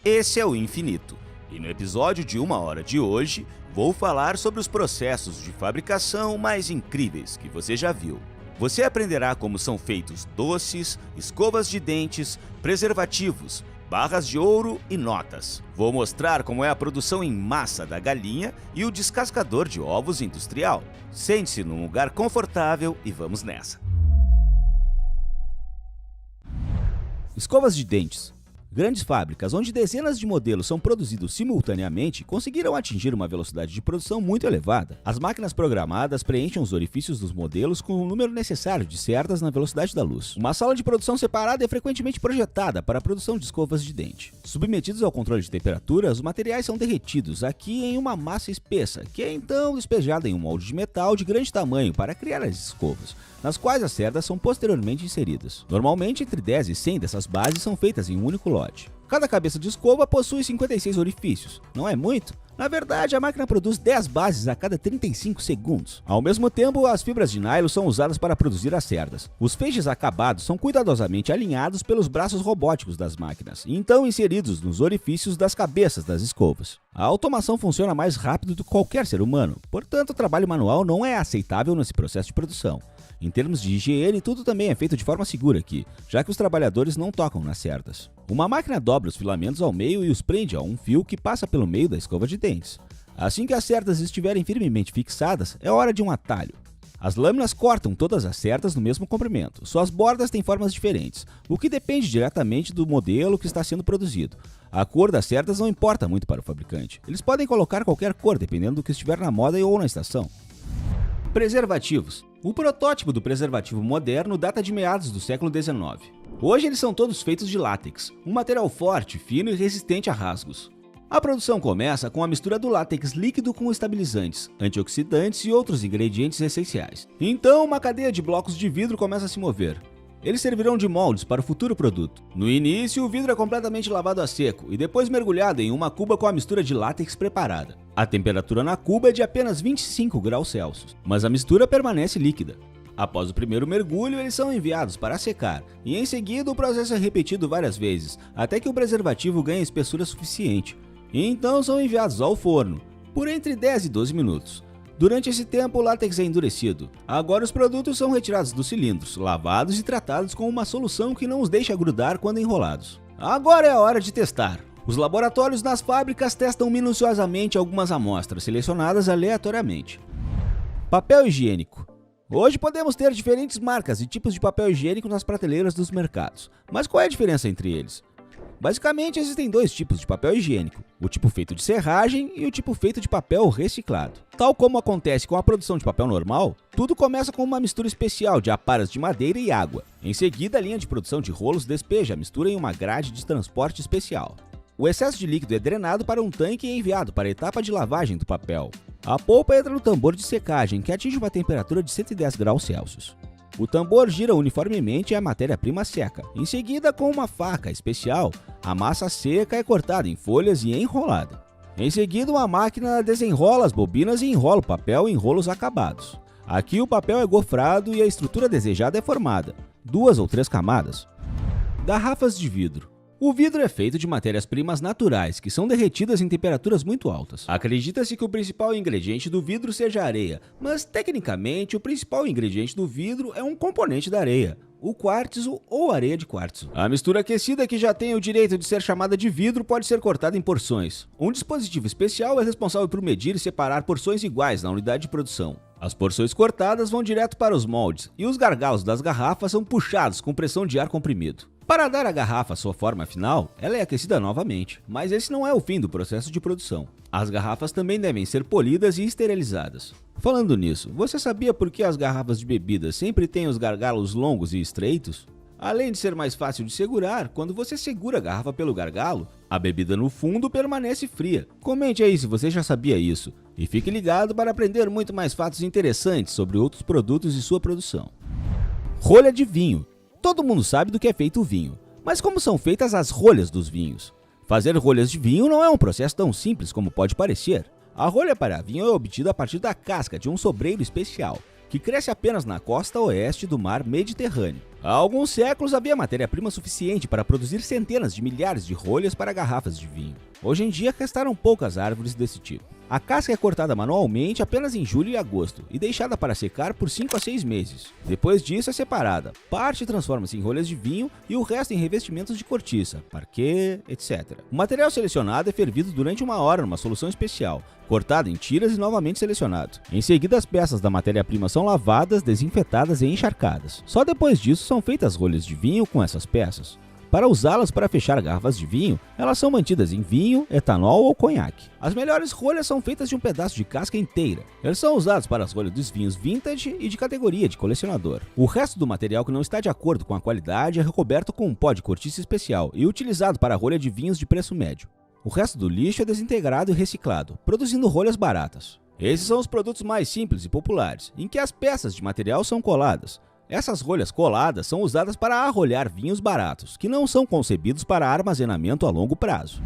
Esse é o Infinito, e no episódio de 1 hora de hoje, vou falar sobre os processos de fabricação mais incríveis que você já viu. Você aprenderá como são feitos doces, escovas de dentes, preservativos, barras de ouro e notas. Vou mostrar como é a produção em massa da galinha e o descascador de ovos industrial. Sente-se num lugar confortável e vamos nessa. Escovas de dentes. Grandes fábricas, onde dezenas de modelos são produzidos simultaneamente, conseguiram atingir uma velocidade de produção muito elevada. As máquinas programadas preenchem os orifícios dos modelos com o número necessário de cerdas na velocidade da luz. Uma sala de produção separada é frequentemente projetada para a produção de escovas de dente. Submetidos ao controle de temperatura, os materiais são derretidos aqui em uma massa espessa, que é então despejada em um molde de metal de grande tamanho para criar as escovas, nas quais as cerdas são posteriormente inseridas. Normalmente, entre 10 e 100 dessas bases são feitas em um único lote. Cada cabeça de escova possui 56 orifícios. Não é muito? Na verdade, a máquina produz 10 bases a cada 35 segundos. Ao mesmo tempo, as fibras de nylon são usadas para produzir as cerdas. Os feixes acabados são cuidadosamente alinhados pelos braços robóticos das máquinas, e então inseridos nos orifícios das cabeças das escovas. A automação funciona mais rápido do que qualquer ser humano, portanto, o trabalho manual não é aceitável nesse processo de produção. Em termos de higiene, tudo também é feito de forma segura aqui, já que os trabalhadores não tocam nas cerdas. Uma máquina dobra os filamentos ao meio e os prende a um fio que passa pelo meio da escova de dentes. Assim que as cerdas estiverem firmemente fixadas, é hora de um atalho. As lâminas cortam todas as cerdas no mesmo comprimento, suas bordas têm formas diferentes, o que depende diretamente do modelo que está sendo produzido. A cor das cerdas não importa muito para o fabricante, eles podem colocar qualquer cor dependendo do que estiver na moda ou na estação. Preservativos. O protótipo do preservativo moderno data de meados do século XIX. Hoje eles são todos feitos de látex, um material forte, fino e resistente a rasgos. A produção começa com a mistura do látex líquido com estabilizantes, antioxidantes e outros ingredientes essenciais. Então, uma cadeia de blocos de vidro começa a se mover. Eles servirão de moldes para o futuro produto. No início, o vidro é completamente lavado a seco e depois mergulhado em uma cuba com a mistura de látex preparada. A temperatura na cuba é de apenas 25 graus Celsius, mas a mistura permanece líquida. Após o primeiro mergulho, eles são enviados para secar, e em seguida o processo é repetido várias vezes, até que o preservativo ganhe espessura suficiente. E então são enviados ao forno, por entre 10 e 12 minutos. Durante esse tempo, o látex é endurecido. Agora os produtos são retirados dos cilindros, lavados e tratados com uma solução que não os deixa grudar quando enrolados. Agora é a hora de testar. Os laboratórios nas fábricas testam minuciosamente algumas amostras, selecionadas aleatoriamente. Papel higiênico. Hoje podemos ter diferentes marcas e tipos de papel higiênico nas prateleiras dos mercados. Mas qual é a diferença entre eles? Basicamente, existem dois tipos de papel higiênico, o tipo feito de serragem e o tipo feito de papel reciclado. Tal como acontece com a produção de papel normal, tudo começa com uma mistura especial de aparas de madeira e água. Em seguida, a linha de produção de rolos despeja a mistura em uma grade de transporte especial. O excesso de líquido é drenado para um tanque e enviado para a etapa de lavagem do papel. A polpa entra no tambor de secagem, que atinge uma temperatura de 110 graus Celsius. O tambor gira uniformemente e a matéria-prima seca. Em seguida, com uma faca especial, a massa seca é cortada em folhas e enrolada. Em seguida, uma máquina desenrola as bobinas e enrola o papel em rolos acabados. Aqui o papel é gofrado e a estrutura desejada é formada, 2 ou 3 camadas. Garrafas de vidro. O vidro é feito de matérias-primas naturais, que são derretidas em temperaturas muito altas. Acredita-se que o principal ingrediente do vidro seja a areia, mas tecnicamente o principal ingrediente do vidro é um componente da areia, o quartzo ou areia de quartzo. A mistura aquecida, que já tem o direito de ser chamada de vidro, pode ser cortada em porções. Um dispositivo especial é responsável por medir e separar porções iguais na unidade de produção. As porções cortadas vão direto para os moldes, e os gargalos das garrafas são puxados com pressão de ar comprimido. Para dar à garrafa a sua forma final, ela é aquecida novamente, mas esse não é o fim do processo de produção. As garrafas também devem ser polidas e esterilizadas. Falando nisso, você sabia por que as garrafas de bebida sempre têm os gargalos longos e estreitos? Além de ser mais fácil de segurar, quando você segura a garrafa pelo gargalo, a bebida no fundo permanece fria. Comente aí se você já sabia isso, e fique ligado para aprender muito mais fatos interessantes sobre outros produtos e sua produção. Rolha de vinho. Todo mundo sabe do que é feito o vinho, mas como são feitas as rolhas dos vinhos? Fazer rolhas de vinho não é um processo tão simples como pode parecer. A rolha para vinho é obtida a partir da casca de um sobreiro especial. que cresce apenas na costa oeste do mar Mediterrâneo. Há alguns séculos havia matéria-prima suficiente para produzir centenas de milhares de rolhas para garrafas de vinho. Hoje em dia restaram poucas árvores desse tipo. A casca é cortada manualmente apenas em julho e agosto e deixada para secar por 5 a 6 meses. Depois disso é separada, parte transforma-se em rolhas de vinho e o resto em revestimentos de cortiça, parquet, etc. O material selecionado é fervido durante 1 hora numa solução especial, cortado em tiras e novamente selecionado. Em seguida, as peças da matéria-prima são lavadas, desinfetadas e encharcadas. Só depois disso são feitas rolhas de vinho com essas peças. Para usá-las para fechar garrafas de vinho, elas são mantidas em vinho, etanol ou conhaque. As melhores rolhas são feitas de um pedaço de casca inteira. Eles são usados para as rolhas dos vinhos vintage e de categoria de colecionador. O resto do material que não está de acordo com a qualidade é recoberto com um pó de cortiça especial e utilizado para a rolha de vinhos de preço médio. O resto do lixo é desintegrado e reciclado, produzindo rolhas baratas. Esses são os produtos mais simples e populares, em que as peças de material são coladas. Essas rolhas coladas são usadas para arrolhar vinhos baratos, que não são concebidos para armazenamento a longo prazo.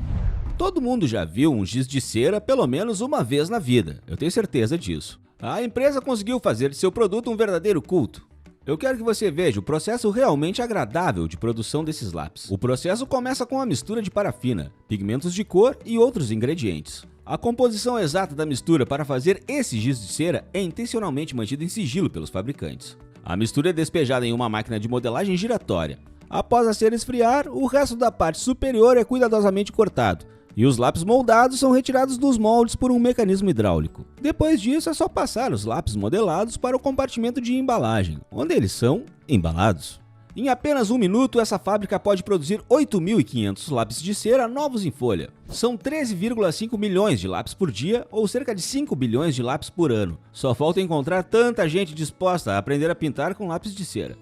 Todo mundo já viu um giz de cera pelo menos uma vez na vida, eu tenho certeza disso. A empresa conseguiu fazer de seu produto um verdadeiro culto. Eu quero que você veja o processo realmente agradável de produção desses lápis. O processo começa com a mistura de parafina, pigmentos de cor e outros ingredientes. A composição exata da mistura para fazer esse giz de cera é intencionalmente mantida em sigilo pelos fabricantes. A mistura é despejada em uma máquina de modelagem giratória. Após a cera esfriar, o resto da parte superior é cuidadosamente cortado, e os lápis moldados são retirados dos moldes por um mecanismo hidráulico. Depois disso, é só passar os lápis modelados para o compartimento de embalagem, onde eles são embalados. Em apenas 1 minuto, essa fábrica pode produzir 8.500 lápis de cera novos em folha. São 13,5 milhões de lápis por dia, ou cerca de 5 bilhões de lápis por ano. Só falta encontrar tanta gente disposta a aprender a pintar com lápis de cera.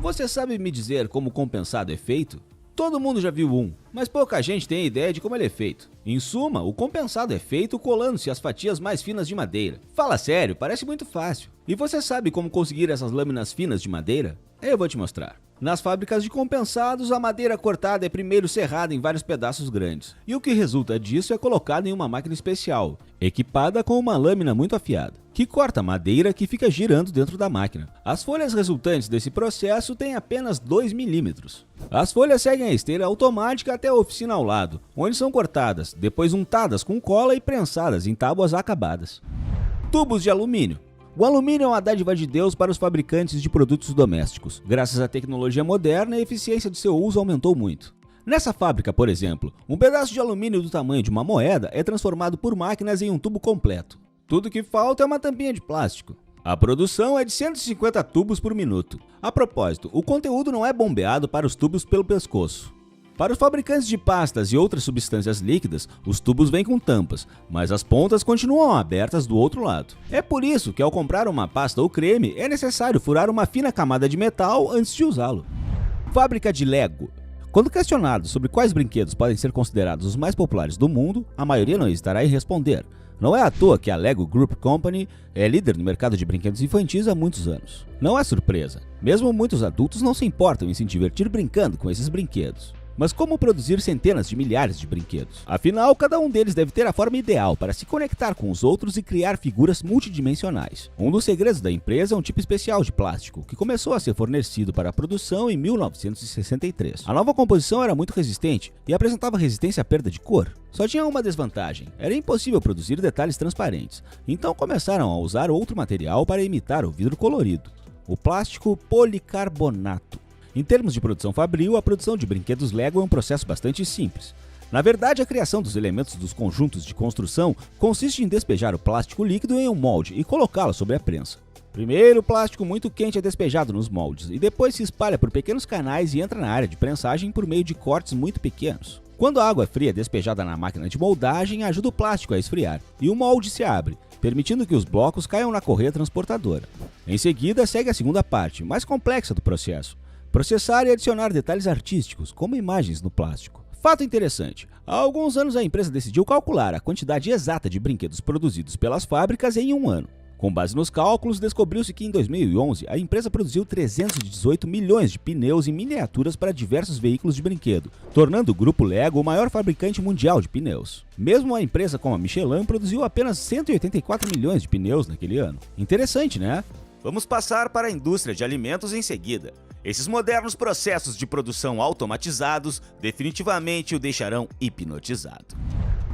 Você sabe me dizer como o compensado é feito? Todo mundo já viu um, mas pouca gente tem ideia de como ele é feito. Em suma, o compensado é feito colando-se as fatias mais finas de madeira. Fala sério, parece muito fácil. E você sabe como conseguir essas lâminas finas de madeira? Eu vou te mostrar. Nas fábricas de compensados, a madeira cortada é primeiro serrada em vários pedaços grandes, e o que resulta disso é colocado em uma máquina especial, equipada com uma lâmina muito afiada, que corta a madeira que fica girando dentro da máquina. As folhas resultantes desse processo têm apenas 2 milímetros. As folhas seguem a esteira automática até a oficina ao lado, onde são cortadas, depois untadas com cola e prensadas em tábuas acabadas. Tubos de alumínio. O alumínio é uma dádiva de Deus para os fabricantes de produtos domésticos. Graças à tecnologia moderna, a eficiência de seu uso aumentou muito. Nessa fábrica, por exemplo, um pedaço de alumínio do tamanho de uma moeda é transformado por máquinas em um tubo completo. Tudo que falta é uma tampinha de plástico. A produção é de 150 tubos por minuto. A propósito, o conteúdo não é bombeado para os tubos pelo pescoço. Para os fabricantes de pastas e outras substâncias líquidas, os tubos vêm com tampas, mas as pontas continuam abertas do outro lado. É por isso que ao comprar uma pasta ou creme, é necessário furar uma fina camada de metal antes de usá-lo. Fábrica de Lego. Quando questionado sobre quais brinquedos podem ser considerados os mais populares do mundo, a maioria não hesitará em responder. Não é à toa que a Lego Group Company é líder no mercado de brinquedos infantis há muitos anos. Não é surpresa, mesmo muitos adultos não se importam em se divertir brincando com esses brinquedos. Mas como produzir centenas de milhares de brinquedos? Afinal, cada um deles deve ter a forma ideal para se conectar com os outros e criar figuras multidimensionais. Um dos segredos da empresa é um tipo especial de plástico, que começou a ser fornecido para a produção em 1963. A nova composição era muito resistente e apresentava resistência à perda de cor. Só tinha uma desvantagem: era impossível produzir detalhes transparentes, então começaram a usar outro material para imitar o vidro colorido: o plástico policarbonato. Em termos de produção fabril, a produção de brinquedos Lego é um processo bastante simples. Na verdade, a criação dos elementos dos conjuntos de construção consiste em despejar o plástico líquido em um molde e colocá-lo sobre a prensa. Primeiro, o plástico muito quente é despejado nos moldes e depois se espalha por pequenos canais e entra na área de prensagem por meio de cortes muito pequenos. Quando a água fria é despejada na máquina de moldagem, ajuda o plástico a esfriar e o molde se abre, permitindo que os blocos caiam na correia transportadora. Em seguida, segue a segunda parte, mais complexa do processo: processar e adicionar detalhes artísticos, como imagens no plástico. Fato interessante: há alguns anos a empresa decidiu calcular a quantidade exata de brinquedos produzidos pelas fábricas em um ano. Com base nos cálculos, descobriu-se que em 2011 a empresa produziu 318 milhões de pneus em miniaturas para diversos veículos de brinquedo, tornando o grupo Lego o maior fabricante mundial de pneus. Mesmo a empresa como a Michelin produziu apenas 184 milhões de pneus naquele ano. Interessante, né? Vamos passar para a indústria de alimentos em seguida. Esses modernos processos de produção automatizados definitivamente o deixarão hipnotizado.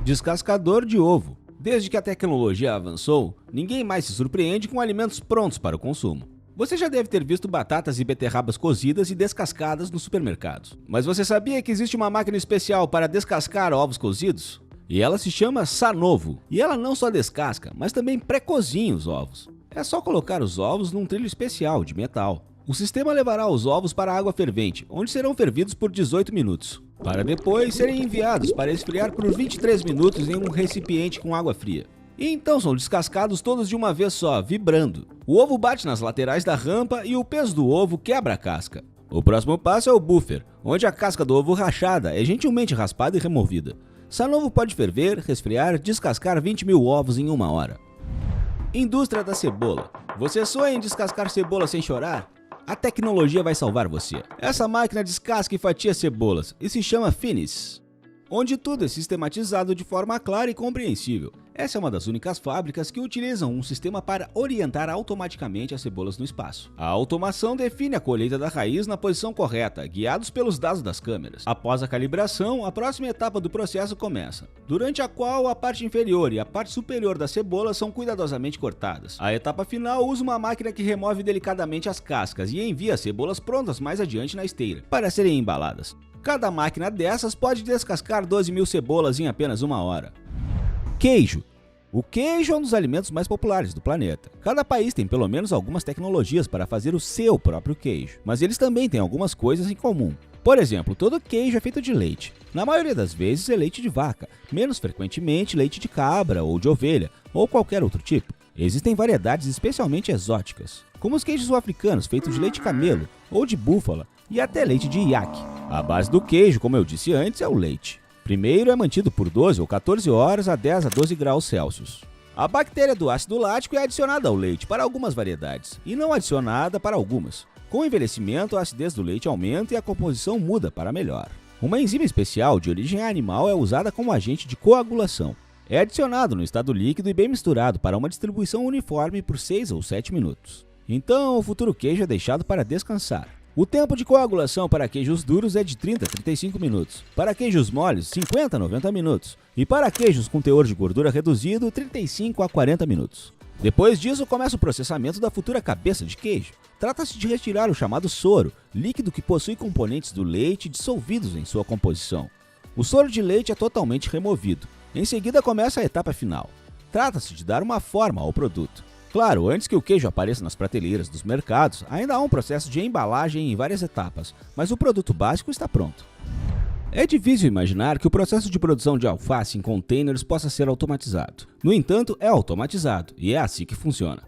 Descascador de ovo. Desde que a tecnologia avançou, ninguém mais se surpreende com alimentos prontos para o consumo. Você já deve ter visto batatas e beterrabas cozidas e descascadas nos supermercados. Mas você sabia que existe uma máquina especial para descascar ovos cozidos? E ela se chama Sanovo. E ela não só descasca, mas também pré-cozinha os ovos. É só colocar os ovos num trilho especial de metal. O sistema levará os ovos para a água fervente, onde serão fervidos por 18 minutos, para depois serem enviados para esfriar por 23 minutos em um recipiente com água fria. E então são descascados todos de uma vez só, vibrando. O ovo bate nas laterais da rampa e o peso do ovo quebra a casca. O próximo passo é o buffer, onde a casca do ovo rachada é gentilmente raspada e removida. Sanovo pode ferver, resfriar, descascar 20.000 ovos em 1 hora. Indústria da cebola. Você sonha em descascar cebola sem chorar? A tecnologia vai salvar você. Essa máquina descasca e fatia cebolas e se chama Finis, onde tudo é sistematizado de forma clara e compreensível. Essa é uma das únicas fábricas que utilizam um sistema para orientar automaticamente as cebolas no espaço. A automação define a colheita da raiz na posição correta, guiados pelos dados das câmeras. Após a calibração, a próxima etapa do processo começa, durante a qual a parte inferior e a parte superior da cebola são cuidadosamente cortadas. A etapa final usa uma máquina que remove delicadamente as cascas e envia as cebolas prontas mais adiante na esteira, para serem embaladas. Cada máquina dessas pode descascar 12.000 cebolas em apenas 1 hora. Queijo. O queijo é um dos alimentos mais populares do planeta. Cada país tem pelo menos algumas tecnologias para fazer o seu próprio queijo, mas eles também têm algumas coisas em comum. Por exemplo, todo queijo é feito de leite. Na maioria das vezes é leite de vaca, menos frequentemente leite de cabra ou de ovelha, ou qualquer outro tipo. Existem variedades especialmente exóticas, como os queijos africanos feitos de leite de camelo ou de búfala e até leite de iaque. A base do queijo, como eu disse antes, é o leite. Primeiro é mantido por 12 ou 14 horas a 10 a 12 graus Celsius. A bactéria do ácido lático é adicionada ao leite para algumas variedades e não adicionada para algumas. Com o envelhecimento, a acidez do leite aumenta e a composição muda para melhor. Uma enzima especial de origem animal é usada como agente de coagulação. É adicionado no estado líquido e bem misturado para uma distribuição uniforme por 6 ou 7 minutos. Então, o futuro queijo é deixado para descansar. O tempo de coagulação para queijos duros é de 30 a 35 minutos, para queijos moles, 50 a 90 minutos, e para queijos com teor de gordura reduzido, 35 a 40 minutos. Depois disso, começa o processamento da futura cabeça de queijo. Trata-se de retirar o chamado soro, líquido que possui componentes do leite dissolvidos em sua composição. O soro de leite é totalmente removido. Em seguida, começa a etapa final. Trata-se de dar uma forma ao produto. Claro, antes que o queijo apareça nas prateleiras dos mercados, ainda há um processo de embalagem em várias etapas, mas o produto básico está pronto. É difícil imaginar que o processo de produção de alface em containers possa ser automatizado. No entanto, é automatizado, e é assim que funciona.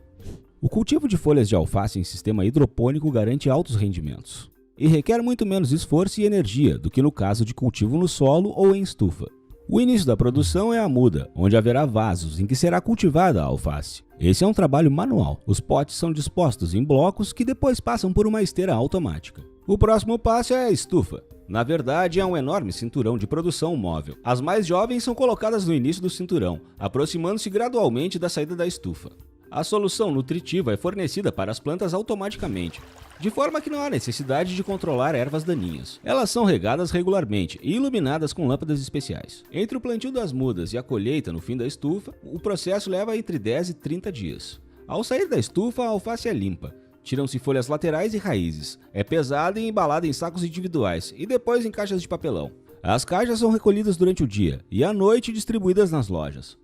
O cultivo de folhas de alface em sistema hidropônico garante altos rendimentos, e requer muito menos esforço e energia do que no caso de cultivo no solo ou em estufa. O início da produção é a muda, onde haverá vasos em que será cultivada a alface. Esse é um trabalho manual. Os potes são dispostos em blocos que depois passam por uma esteira automática. O próximo passo é a estufa. Na verdade, é um enorme cinturão de produção móvel. As mais jovens são colocadas no início do cinturão, aproximando-se gradualmente da saída da estufa. A solução nutritiva é fornecida para as plantas automaticamente, de forma que não há necessidade de controlar ervas daninhas. Elas são regadas regularmente e iluminadas com lâmpadas especiais. Entre o plantio das mudas e a colheita no fim da estufa, o processo leva entre 10 e 30 dias. Ao sair da estufa, a alface é limpa. Tiram-se folhas laterais e raízes. É pesada e embalada em sacos individuais e depois em caixas de papelão. As caixas são recolhidas durante o dia e à noite distribuídas nas lojas.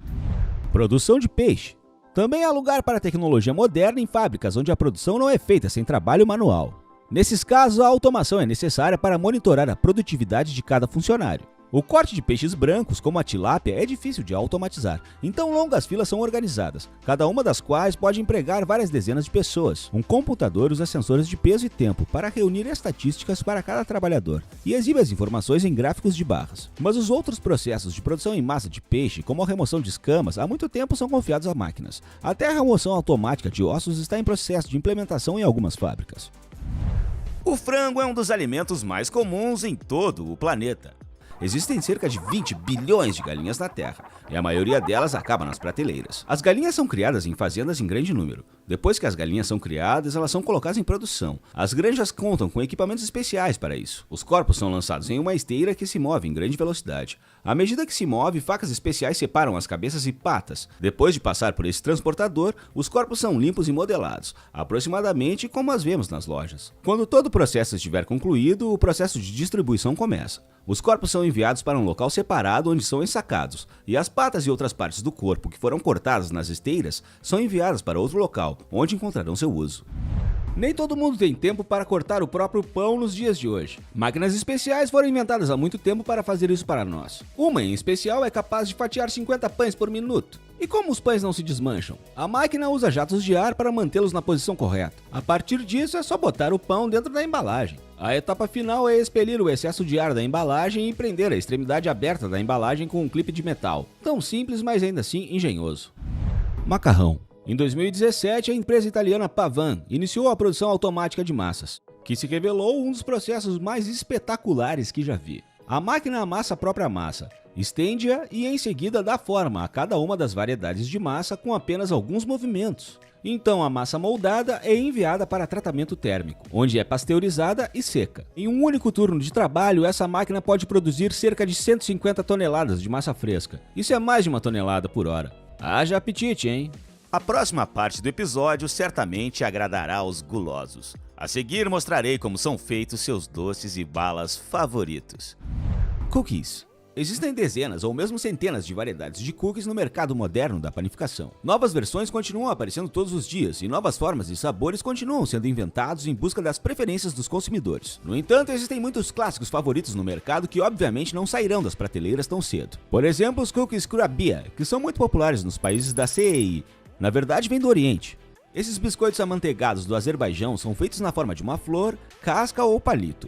Produção de peixe. Também há lugar para tecnologia moderna em fábricas onde a produção não é feita sem trabalho manual. Nesses casos, a automação é necessária para monitorar a produtividade de cada funcionário. O corte de peixes brancos, como a tilápia, é difícil de automatizar, então longas filas são organizadas, cada uma das quais pode empregar várias dezenas de pessoas. Um computador usa sensores de peso e tempo para reunir estatísticas para cada trabalhador e exibe as informações em gráficos de barras. Mas os outros processos de produção em massa de peixe, como a remoção de escamas, há muito tempo são confiados a máquinas. Até a remoção automática de ossos está em processo de implementação em algumas fábricas. O frango é um dos alimentos mais comuns em todo o planeta. Existem cerca de 20 bilhões de galinhas na Terra, e a maioria delas acaba nas prateleiras. As galinhas são criadas em fazendas em grande número. Depois que as galinhas são criadas, elas são colocadas em produção. As granjas contam com equipamentos especiais para isso. Os corpos são lançados em uma esteira que se move em grande velocidade. À medida que se move, facas especiais separam as cabeças e patas. Depois de passar por esse transportador, os corpos são limpos e modelados, aproximadamente como as vemos nas lojas. Quando todo o processo estiver concluído, o processo de distribuição começa. Os corpos são enviados para um local separado onde são ensacados, e as patas e outras partes do corpo que foram cortadas nas esteiras são enviadas para outro local, onde encontrarão seu uso. Nem todo mundo tem tempo para cortar o próprio pão nos dias de hoje. Máquinas especiais foram inventadas há muito tempo para fazer isso para nós. Uma em especial é capaz de fatiar 50 pães por minuto. E como os pães não se desmancham? A máquina usa jatos de ar para mantê-los na posição correta. A partir disso é só botar o pão dentro da embalagem. A etapa final é expelir o excesso de ar da embalagem e prender a extremidade aberta da embalagem com um clipe de metal. Tão simples, mas ainda assim engenhoso. Macarrão. Em 2017, a empresa italiana Pavan iniciou a produção automática de massas, que se revelou um dos processos mais espetaculares que já vi. A máquina amassa a própria massa, estende-a e em seguida dá forma a cada uma das variedades de massa com apenas alguns movimentos. Então a massa moldada é enviada para tratamento térmico, onde é pasteurizada e seca. Em um único turno de trabalho, essa máquina pode produzir cerca de 150 toneladas de massa fresca. Isso é mais de 1 tonelada por hora. Haja apetite, hein? A próxima parte do episódio certamente agradará aos gulosos. A seguir mostrarei como são feitos seus doces e balas favoritos. Cookies. Existem dezenas ou mesmo centenas de variedades de cookies no mercado moderno da panificação. Novas versões continuam aparecendo todos os dias e novas formas e sabores continuam sendo inventados em busca das preferências dos consumidores. No entanto, existem muitos clássicos favoritos no mercado que obviamente não sairão das prateleiras tão cedo. Por exemplo, os cookies Kurabia, que são muito populares nos países da CEI. Na verdade, vem do Oriente. Esses biscoitos amanteigados do Azerbaijão são feitos na forma de uma flor, casca ou palito.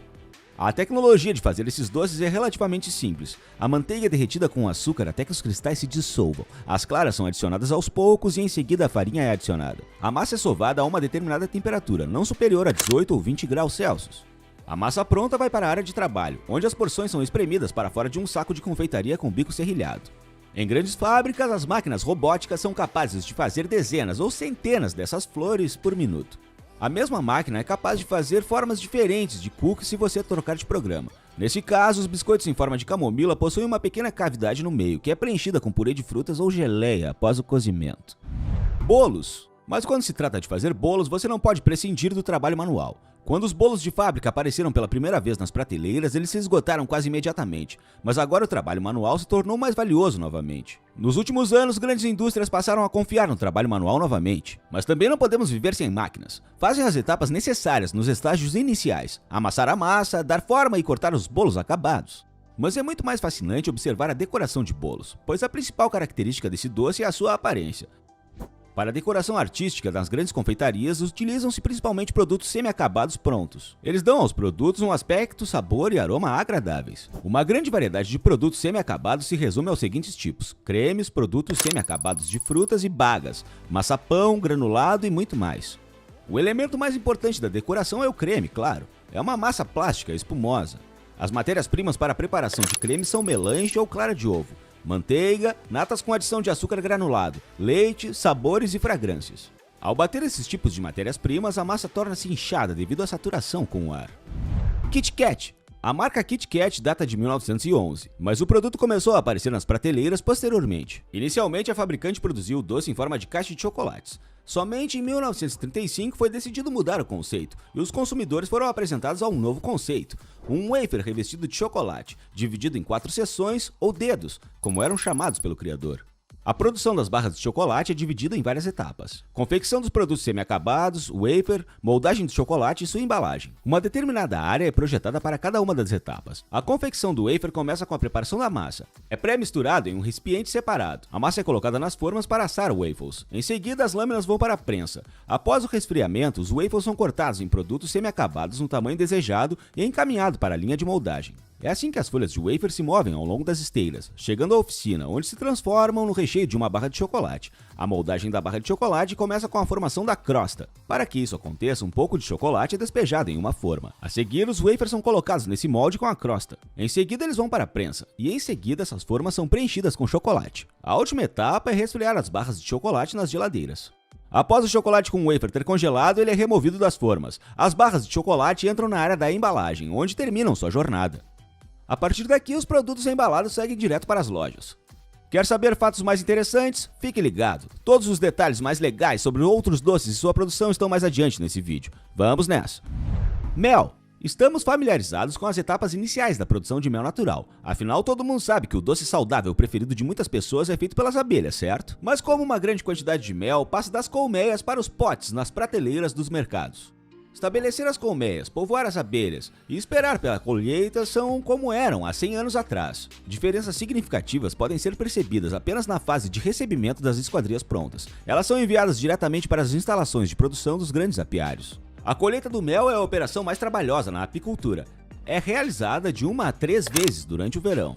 A tecnologia de fazer esses doces é relativamente simples. A manteiga é derretida com açúcar até que os cristais se dissolvam. As claras são adicionadas aos poucos e em seguida a farinha é adicionada. A massa é sovada a uma determinada temperatura, não superior a 18 ou 20 graus Celsius. A massa pronta vai para a área de trabalho, onde as porções são espremidas para fora de um saco de confeitaria com bico serrilhado. Em grandes fábricas, as máquinas robóticas são capazes de fazer dezenas ou centenas dessas flores por minuto. A mesma máquina é capaz de fazer formas diferentes de cookies se você trocar de programa. Nesse caso, os biscoitos em forma de camomila possuem uma pequena cavidade no meio, que é preenchida com purê de frutas ou geleia após o cozimento. Bolos. Mas quando se trata de fazer bolos, você não pode prescindir do trabalho manual. Quando os bolos de fábrica apareceram pela primeira vez nas prateleiras, eles se esgotaram quase imediatamente, mas agora o trabalho manual se tornou mais valioso novamente. Nos últimos anos, grandes indústrias passaram a confiar no trabalho manual novamente, mas também não podemos viver sem máquinas. Fazem as etapas necessárias nos estágios iniciais, amassar a massa, dar forma e cortar os bolos acabados. Mas é muito mais fascinante observar a decoração de bolos, pois a principal característica desse doce é a sua aparência. Para a decoração artística das grandes confeitarias, utilizam-se principalmente produtos semi-acabados prontos. Eles dão aos produtos um aspecto, sabor e aroma agradáveis. Uma grande variedade de produtos semi-acabados se resume aos seguintes tipos: cremes, produtos semi-acabados de frutas e bagas, maçapão, granulado e muito mais. O elemento mais importante da decoração é o creme, claro. É uma massa plástica espumosa. As matérias-primas para a preparação de creme são melange ou clara de ovo, manteiga, natas com adição de açúcar granulado, leite, sabores e fragrâncias. Ao bater esses tipos de matérias-primas, a massa torna-se inchada devido à saturação com o ar. Kit Kat. A marca Kit Kat data de 1911, mas o produto começou a aparecer nas prateleiras posteriormente. Inicialmente, a fabricante produziu o doce em forma de caixa de chocolates. Somente em 1935 foi decidido mudar o conceito, e os consumidores foram apresentados a um novo conceito: um wafer revestido de chocolate, dividido em 4 seções, ou dedos, como eram chamados pelo criador. A produção das barras de chocolate é dividida em várias etapas: confecção dos produtos semi-acabados, wafer, moldagem do chocolate e sua embalagem. Uma determinada área é projetada para cada uma das etapas. A confecção do wafer começa com a preparação da massa. É pré-misturado em um recipiente separado. A massa é colocada nas formas para assar waffles. Em seguida, as lâminas vão para a prensa. Após o resfriamento, os waffles são cortados em produtos semi-acabados no tamanho desejado e encaminhados para a linha de moldagem. É assim que as folhas de wafer se movem ao longo das esteiras, chegando à oficina, onde se transformam no recheio de uma barra de chocolate. A moldagem da barra de chocolate começa com a formação da crosta. Para que isso aconteça, um pouco de chocolate é despejado em uma forma. A seguir, os wafers são colocados nesse molde com a crosta. Em seguida, eles vão para a prensa, e em seguida essas formas são preenchidas com chocolate. A última etapa é resfriar as barras de chocolate nas geladeiras. Após o chocolate com wafer ter congelado, ele é removido das formas. As barras de chocolate entram na área da embalagem, onde terminam sua jornada. A partir daqui, os produtos embalados seguem direto para as lojas. Quer saber fatos mais interessantes? Fique ligado! Todos os detalhes mais legais sobre outros doces e sua produção estão mais adiante nesse vídeo. Vamos nessa! Mel. Estamos familiarizados com as etapas iniciais da produção de mel natural. Afinal, todo mundo sabe que o doce saudável preferido de muitas pessoas é feito pelas abelhas, certo? Mas como uma grande quantidade de mel passa das colmeias para os potes nas prateleiras dos mercados. Estabelecer as colmeias, povoar as abelhas e esperar pela colheita são como eram há 100 anos atrás. Diferenças significativas podem ser percebidas apenas na fase de recebimento das esquadrias prontas. Elas são enviadas diretamente para as instalações de produção dos grandes apiários. A colheita do mel é a operação mais trabalhosa na apicultura. É realizada de 1 a 3 vezes durante o verão.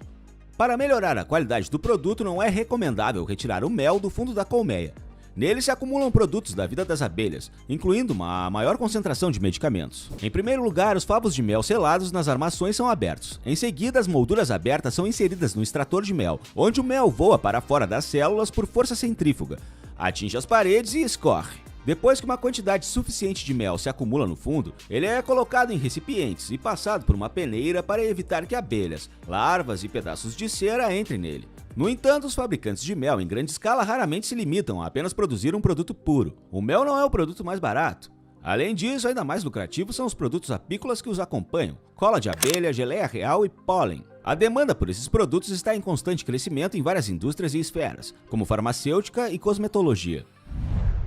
Para melhorar a qualidade do produto, não é recomendável retirar o mel do fundo da colmeia. Nele se acumulam produtos da vida das abelhas, incluindo uma maior concentração de medicamentos. Em primeiro lugar, os favos de mel selados nas armações são abertos. Em seguida, as molduras abertas são inseridas no extrator de mel, onde o mel voa para fora das células por força centrífuga, atinge as paredes e escorre. Depois que uma quantidade suficiente de mel se acumula no fundo, ele é colocado em recipientes e passado por uma peneira para evitar que abelhas, larvas e pedaços de cera entrem nele. No entanto, os fabricantes de mel em grande escala raramente se limitam a apenas produzir um produto puro. O mel não é o produto mais barato. Além disso, ainda mais lucrativos são os produtos apícolas que os acompanham: cola de abelha, geleia real e pólen. A demanda por esses produtos está em constante crescimento em várias indústrias e esferas, como farmacêutica e cosmetologia.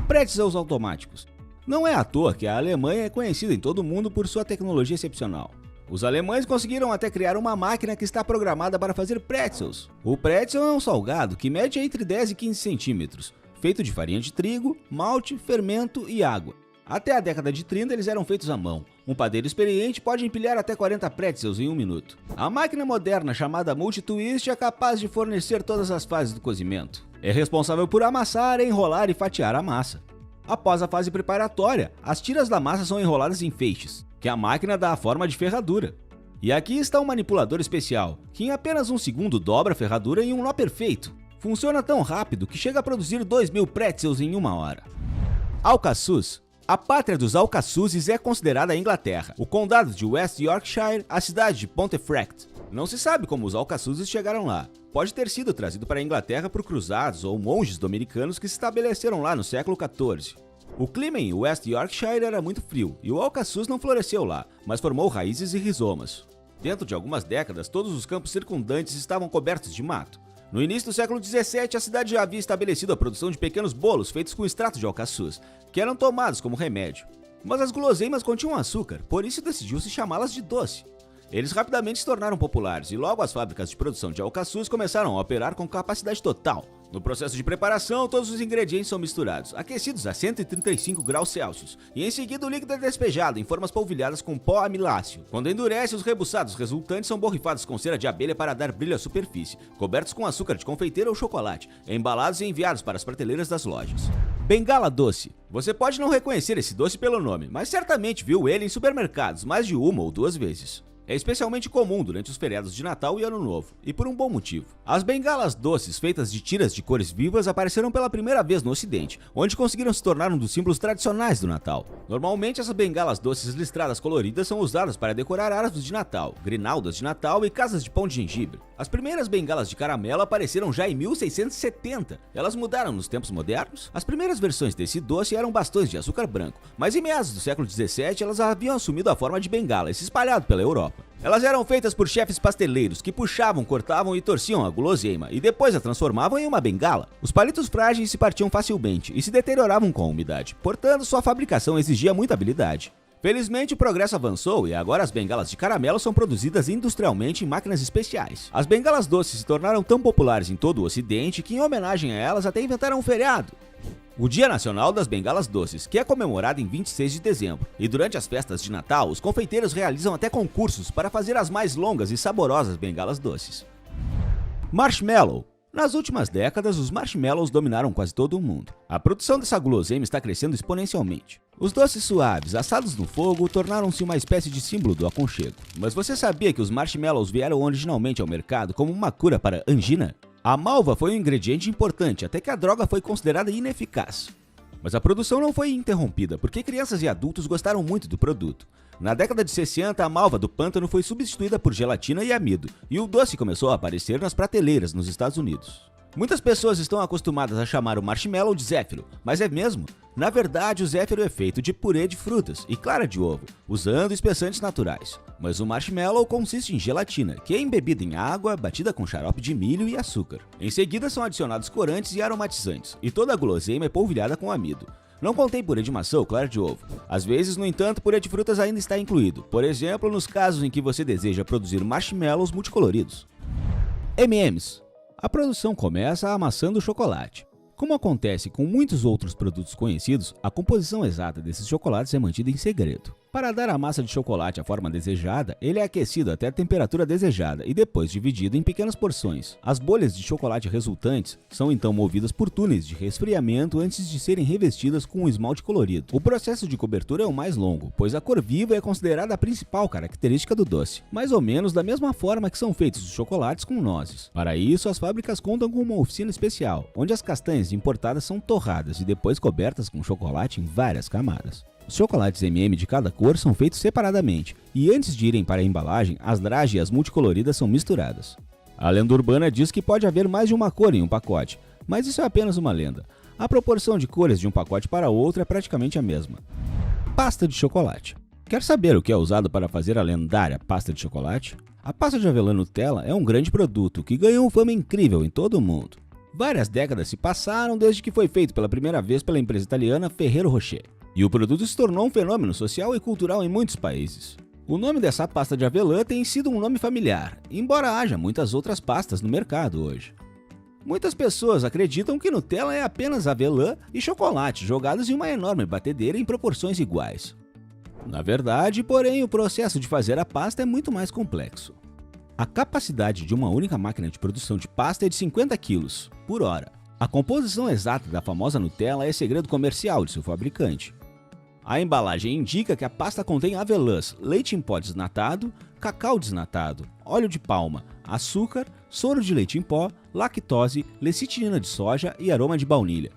Pretzels automáticos. Não é à toa que a Alemanha é conhecida em todo o mundo por sua tecnologia excepcional. Os alemães conseguiram até criar uma máquina que está programada para fazer pretzels. O pretzel é um salgado que mede entre 10 e 15 centímetros, feito de farinha de trigo, malte, fermento e água. Até a década de 30 eles eram feitos à mão. Um padeiro experiente pode empilhar até 40 pretzels em 1 minuto. A máquina moderna chamada Multitwist é capaz de fornecer todas as fases do cozimento. É responsável por amassar, enrolar e fatiar a massa. Após a fase preparatória, as tiras da massa são enroladas em feixes, que a máquina dá a forma de ferradura. E aqui está um manipulador especial, que em apenas 1 segundo dobra a ferradura em um nó perfeito. Funciona tão rápido que chega a produzir 2.000 pretzels em 1 hora. Alcaçuz. A pátria dos alcaçuzes é considerada a Inglaterra, o condado de West Yorkshire, a cidade de Pontefract. Não se sabe como os alcaçuzes chegaram lá. Pode ter sido trazido para a Inglaterra por cruzados ou monges dominicanos que se estabeleceram lá no século XIV. O clima em West Yorkshire era muito frio e o alcaçuz não floresceu lá, mas formou raízes e rizomas. Dentro de algumas décadas, todos os campos circundantes estavam cobertos de mato. No início do século XVII, a cidade já havia estabelecido a produção de pequenos bolos feitos com extrato de alcaçuz, que eram tomados como remédio. Mas as guloseimas continham açúcar, por isso decidiu-se chamá-las de doce. Eles rapidamente se tornaram populares e logo as fábricas de produção de alcaçuz começaram a operar com capacidade total. No processo de preparação, todos os ingredientes são misturados, aquecidos a 135 graus Celsius, e em seguida o líquido é despejado em formas polvilhadas com pó amiláceo. Quando endurece, os rebuçados resultantes são borrifados com cera de abelha para dar brilho à superfície, cobertos com açúcar de confeiteiro ou chocolate, embalados e enviados para as prateleiras das lojas. Bengala doce. Você pode não reconhecer esse doce pelo nome, mas certamente viu ele em supermercados mais de 1 ou 2 vezes. É especialmente comum durante os feriados de Natal e Ano Novo, e por um bom motivo. As bengalas doces feitas de tiras de cores vivas apareceram pela primeira vez no Ocidente, onde conseguiram se tornar um dos símbolos tradicionais do Natal. Normalmente, essas bengalas doces listradas coloridas são usadas para decorar árvores de Natal, grinaldas de Natal e casas de pão de gengibre. As primeiras bengalas de caramelo apareceram já em 1670. Elas mudaram nos tempos modernos? As primeiras versões desse doce eram bastões de açúcar branco, mas em meados do século XVII elas haviam assumido a forma de bengala e se espalhado pela Europa. Elas eram feitas por chefes pasteleiros que puxavam, cortavam e torciam a guloseima e depois a transformavam em uma bengala. Os palitos frágeis se partiam facilmente e se deterioravam com a umidade, portanto sua fabricação exigia muita habilidade. Felizmente o progresso avançou e agora as bengalas de caramelo são produzidas industrialmente em máquinas especiais. As bengalas doces se tornaram tão populares em todo o Ocidente que em homenagem a elas até inventaram um feriado. O Dia Nacional das Bengalas Doces, que é comemorado em 26 de dezembro. E durante as festas de Natal, os confeiteiros realizam até concursos para fazer as mais longas e saborosas bengalas doces. Marshmallow. Nas últimas décadas, os marshmallows dominaram quase todo o mundo. A produção dessa guloseima está crescendo exponencialmente. Os doces suaves, assados no fogo, tornaram-se uma espécie de símbolo do aconchego. Mas você sabia que os marshmallows vieram originalmente ao mercado como uma cura para angina? A malva foi um ingrediente importante até que a droga foi considerada ineficaz. Mas a produção não foi interrompida porque crianças e adultos gostaram muito do produto. Na década de 60, a malva do pântano foi substituída por gelatina e amido, e o doce começou a aparecer nas prateleiras nos Estados Unidos. Muitas pessoas estão acostumadas a chamar o marshmallow de zéfiro, mas é mesmo? Na verdade, o zéfiro é feito de purê de frutas e clara de ovo, usando espessantes naturais. Mas o marshmallow consiste em gelatina, que é embebida em água, batida com xarope de milho e açúcar. Em seguida são adicionados corantes e aromatizantes, e toda a guloseima é polvilhada com amido. Não contém purê de maçã ou clara de ovo. Às vezes, no entanto, purê de frutas ainda está incluído, por exemplo, nos casos em que você deseja produzir marshmallows multicoloridos. M&M's. A produção começa amassando o chocolate. Como acontece com muitos outros produtos conhecidos, a composição exata desses chocolates é mantida em segredo. Para dar à massa de chocolate a forma desejada, ele é aquecido até a temperatura desejada e depois dividido em pequenas porções. As bolhas de chocolate resultantes são então movidas por túneis de resfriamento antes de serem revestidas com um esmalte colorido. O processo de cobertura é o mais longo, pois a cor viva é considerada a principal característica do doce, mais ou menos da mesma forma que são feitos os chocolates com nozes. Para isso, as fábricas contam com uma oficina especial, onde as castanhas importadas são torradas e depois cobertas com chocolate em várias camadas. Os chocolates M&M de cada cor são feitos separadamente, e antes de irem para a embalagem, as drageas multicoloridas são misturadas. A lenda urbana diz que pode haver mais de uma cor em um pacote, mas isso é apenas uma lenda. A proporção de cores de um pacote para outro é praticamente a mesma. Pasta de chocolate. Quer saber o que é usado para fazer a lendária pasta de chocolate? A pasta de avelã Nutella é um grande produto que ganhou fama incrível em todo o mundo. Várias décadas se passaram desde que foi feito pela primeira vez pela empresa italiana Ferrero Rocher. E o produto se tornou um fenômeno social e cultural em muitos países. O nome dessa pasta de avelã tem sido um nome familiar, embora haja muitas outras pastas no mercado hoje. Muitas pessoas acreditam que Nutella é apenas avelã e chocolate jogados em uma enorme batedeira em proporções iguais. Na verdade, porém, o processo de fazer a pasta é muito mais complexo. A capacidade de uma única máquina de produção de pasta é de 50 kg por hora. A composição exata da famosa Nutella é segredo comercial de seu fabricante. A embalagem indica que a pasta contém avelãs, leite em pó desnatado, cacau desnatado, óleo de palma, açúcar, soro de leite em pó, lactose, lecitina de soja e aroma de baunilha.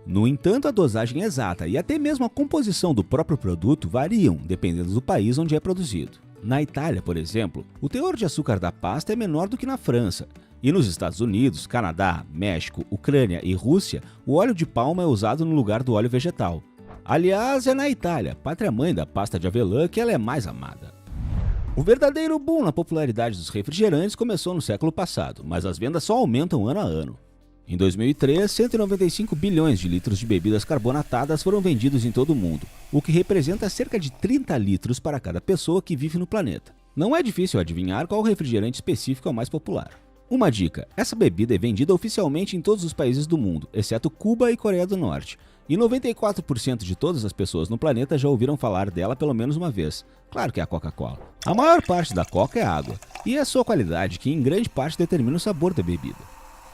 No entanto, a dosagem exata e até mesmo a composição do próprio produto variam dependendo do país onde é produzido. Na Itália, por exemplo, o teor de açúcar da pasta é menor do que na França. E nos Estados Unidos, Canadá, México, Ucrânia e Rússia, o óleo de palma é usado no lugar do óleo vegetal. Aliás, é na Itália, pátria-mãe da pasta de avelã, que ela é mais amada. O verdadeiro boom na popularidade dos refrigerantes começou no século passado, mas as vendas só aumentam ano a ano. Em 2003, 195 bilhões de litros de bebidas carbonatadas foram vendidos em todo o mundo, o que representa cerca de 30 litros para cada pessoa que vive no planeta. Não é difícil adivinhar qual refrigerante específico é o mais popular. Uma dica: essa bebida é vendida oficialmente em todos os países do mundo, exceto Cuba e Coreia do Norte. E 94% de todas as pessoas no planeta já ouviram falar dela pelo menos uma vez. Claro que é a Coca-Cola. A maior parte da Coca é água, e é a sua qualidade que em grande parte determina o sabor da bebida.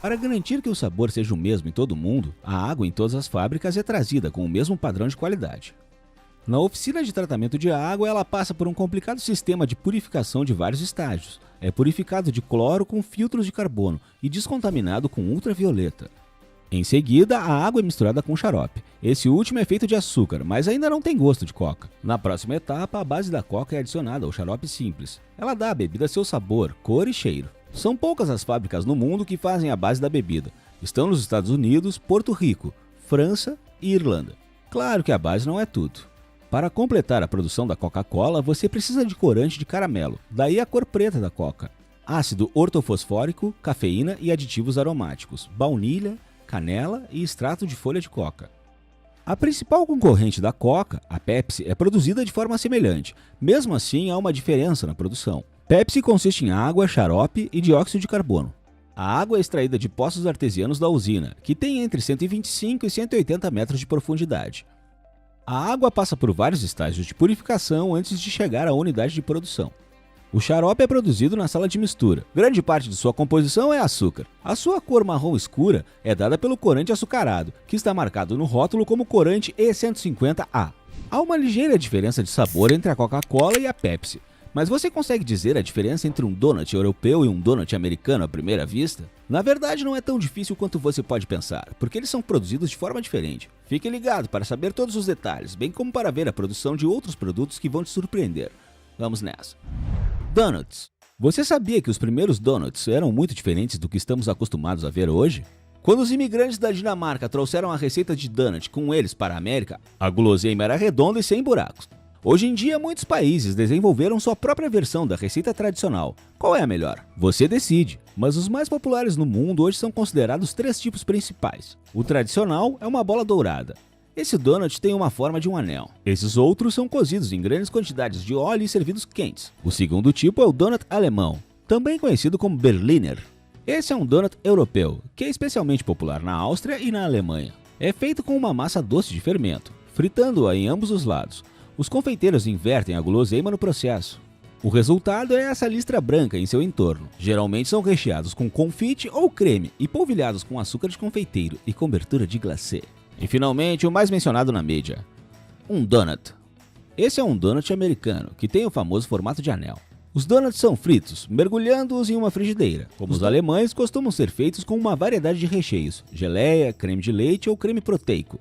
Para garantir que o sabor seja o mesmo em todo o mundo, a água em todas as fábricas é trazida com o mesmo padrão de qualidade. Na oficina de tratamento de água, ela passa por um complicado sistema de purificação de vários estágios. É purificado de cloro com filtros de carbono e descontaminado com ultravioleta. Em seguida, a água é misturada com xarope. Esse último é feito de açúcar, mas ainda não tem gosto de coca. Na próxima etapa, a base da coca é adicionada ao xarope simples. Ela dá à bebida seu sabor, cor e cheiro. São poucas as fábricas no mundo que fazem a base da bebida. Estão nos Estados Unidos, Porto Rico, França e Irlanda. Claro que a base não é tudo. Para completar a produção da Coca-Cola, você precisa de corante de caramelo, daí a cor preta da Coca. Ácido ortofosfórico, cafeína e aditivos aromáticos, baunilha, canela e extrato de folha de coca. A principal concorrente da Coca, a Pepsi, é produzida de forma semelhante. Mesmo assim, há uma diferença na produção. Pepsi consiste em água, xarope e dióxido de carbono. A água é extraída de poços artesianos da usina, que tem entre 125 e 180 metros de profundidade. A água passa por vários estágios de purificação antes de chegar à unidade de produção. O xarope é produzido na sala de mistura. Grande parte de sua composição é açúcar. A sua cor marrom escura é dada pelo corante açucarado, que está marcado no rótulo como corante E150A. Há uma ligeira diferença de sabor entre a Coca-Cola e a Pepsi. Mas você consegue dizer a diferença entre um donut europeu e um donut americano à primeira vista? Na verdade, não é tão difícil quanto você pode pensar, porque eles são produzidos de forma diferente. Fique ligado para saber todos os detalhes, bem como para ver a produção de outros produtos que vão te surpreender. Vamos nessa. Donuts. Você sabia que os primeiros donuts eram muito diferentes do que estamos acostumados a ver hoje? Quando os imigrantes da Dinamarca trouxeram a receita de donut com eles para a América, a guloseima era redonda e sem buracos. Hoje em dia, muitos países desenvolveram sua própria versão da receita tradicional. Qual é a melhor? Você decide, mas os mais populares no mundo hoje são considerados 3 tipos principais. O tradicional é uma bola dourada. Esse donut tem uma forma de um anel. Esses outros são cozidos em grandes quantidades de óleo e servidos quentes. O segundo tipo é o donut alemão, também conhecido como Berliner. Esse é um donut europeu, que é especialmente popular na Áustria e na Alemanha. É feito com uma massa doce de fermento, fritando-a em ambos os lados. Os confeiteiros invertem a guloseima no processo. O resultado é essa listra branca em seu entorno. Geralmente são recheados com confite ou creme e polvilhados com açúcar de confeiteiro e cobertura de glacê. E finalmente, o mais mencionado na mídia, um donut. Esse é um donut americano, que tem o famoso formato de anel. Os donuts são fritos, mergulhando-os em uma frigideira. Como os alemães, costumam ser feitos com uma variedade de recheios, geleia, creme de leite ou creme proteico,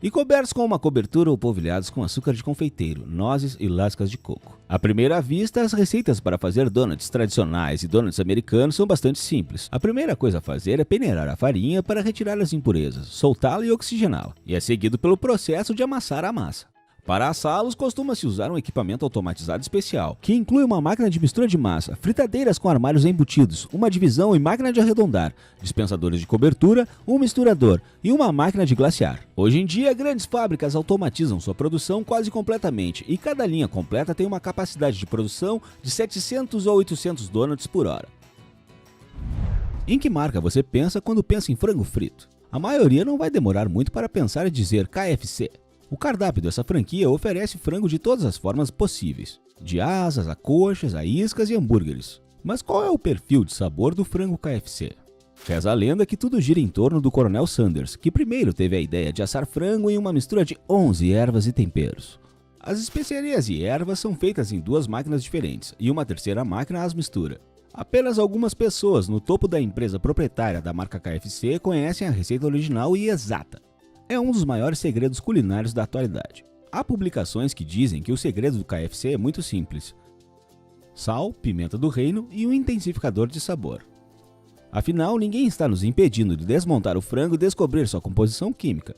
e cobertos com uma cobertura ou polvilhados com açúcar de confeiteiro, nozes e lascas de coco. À primeira vista, as receitas para fazer donuts tradicionais e donuts americanos são bastante simples. A primeira coisa a fazer é peneirar a farinha para retirar as impurezas, soltá-la e oxigená-la, e é seguido pelo processo de amassar a massa. Para assá-los, costuma-se usar um equipamento automatizado especial, que inclui uma máquina de mistura de massa, fritadeiras com armários embutidos, uma divisão e máquina de arredondar, dispensadores de cobertura, um misturador e uma máquina de glaciar. Hoje em dia, grandes fábricas automatizam sua produção quase completamente e cada linha completa tem uma capacidade de produção de 700 ou 800 donuts por hora. Em que marca você pensa quando pensa em frango frito? A maioria não vai demorar muito para pensar e dizer KFC. O cardápio dessa franquia oferece frango de todas as formas possíveis, de asas a coxas, a iscas e hambúrgueres. Mas qual é o perfil de sabor do frango KFC? Reza a lenda que tudo gira em torno do Coronel Sanders, que primeiro teve a ideia de assar frango em uma mistura de 11 ervas e temperos. As especiarias e ervas são feitas em 2 máquinas diferentes e uma terceira máquina as mistura. Apenas algumas pessoas no topo da empresa proprietária da marca KFC conhecem a receita original e exata. É um dos maiores segredos culinários da atualidade. Há publicações que dizem que o segredo do KFC é muito simples: sal, pimenta do reino e um intensificador de sabor. Afinal, ninguém está nos impedindo de desmontar o frango e descobrir sua composição química.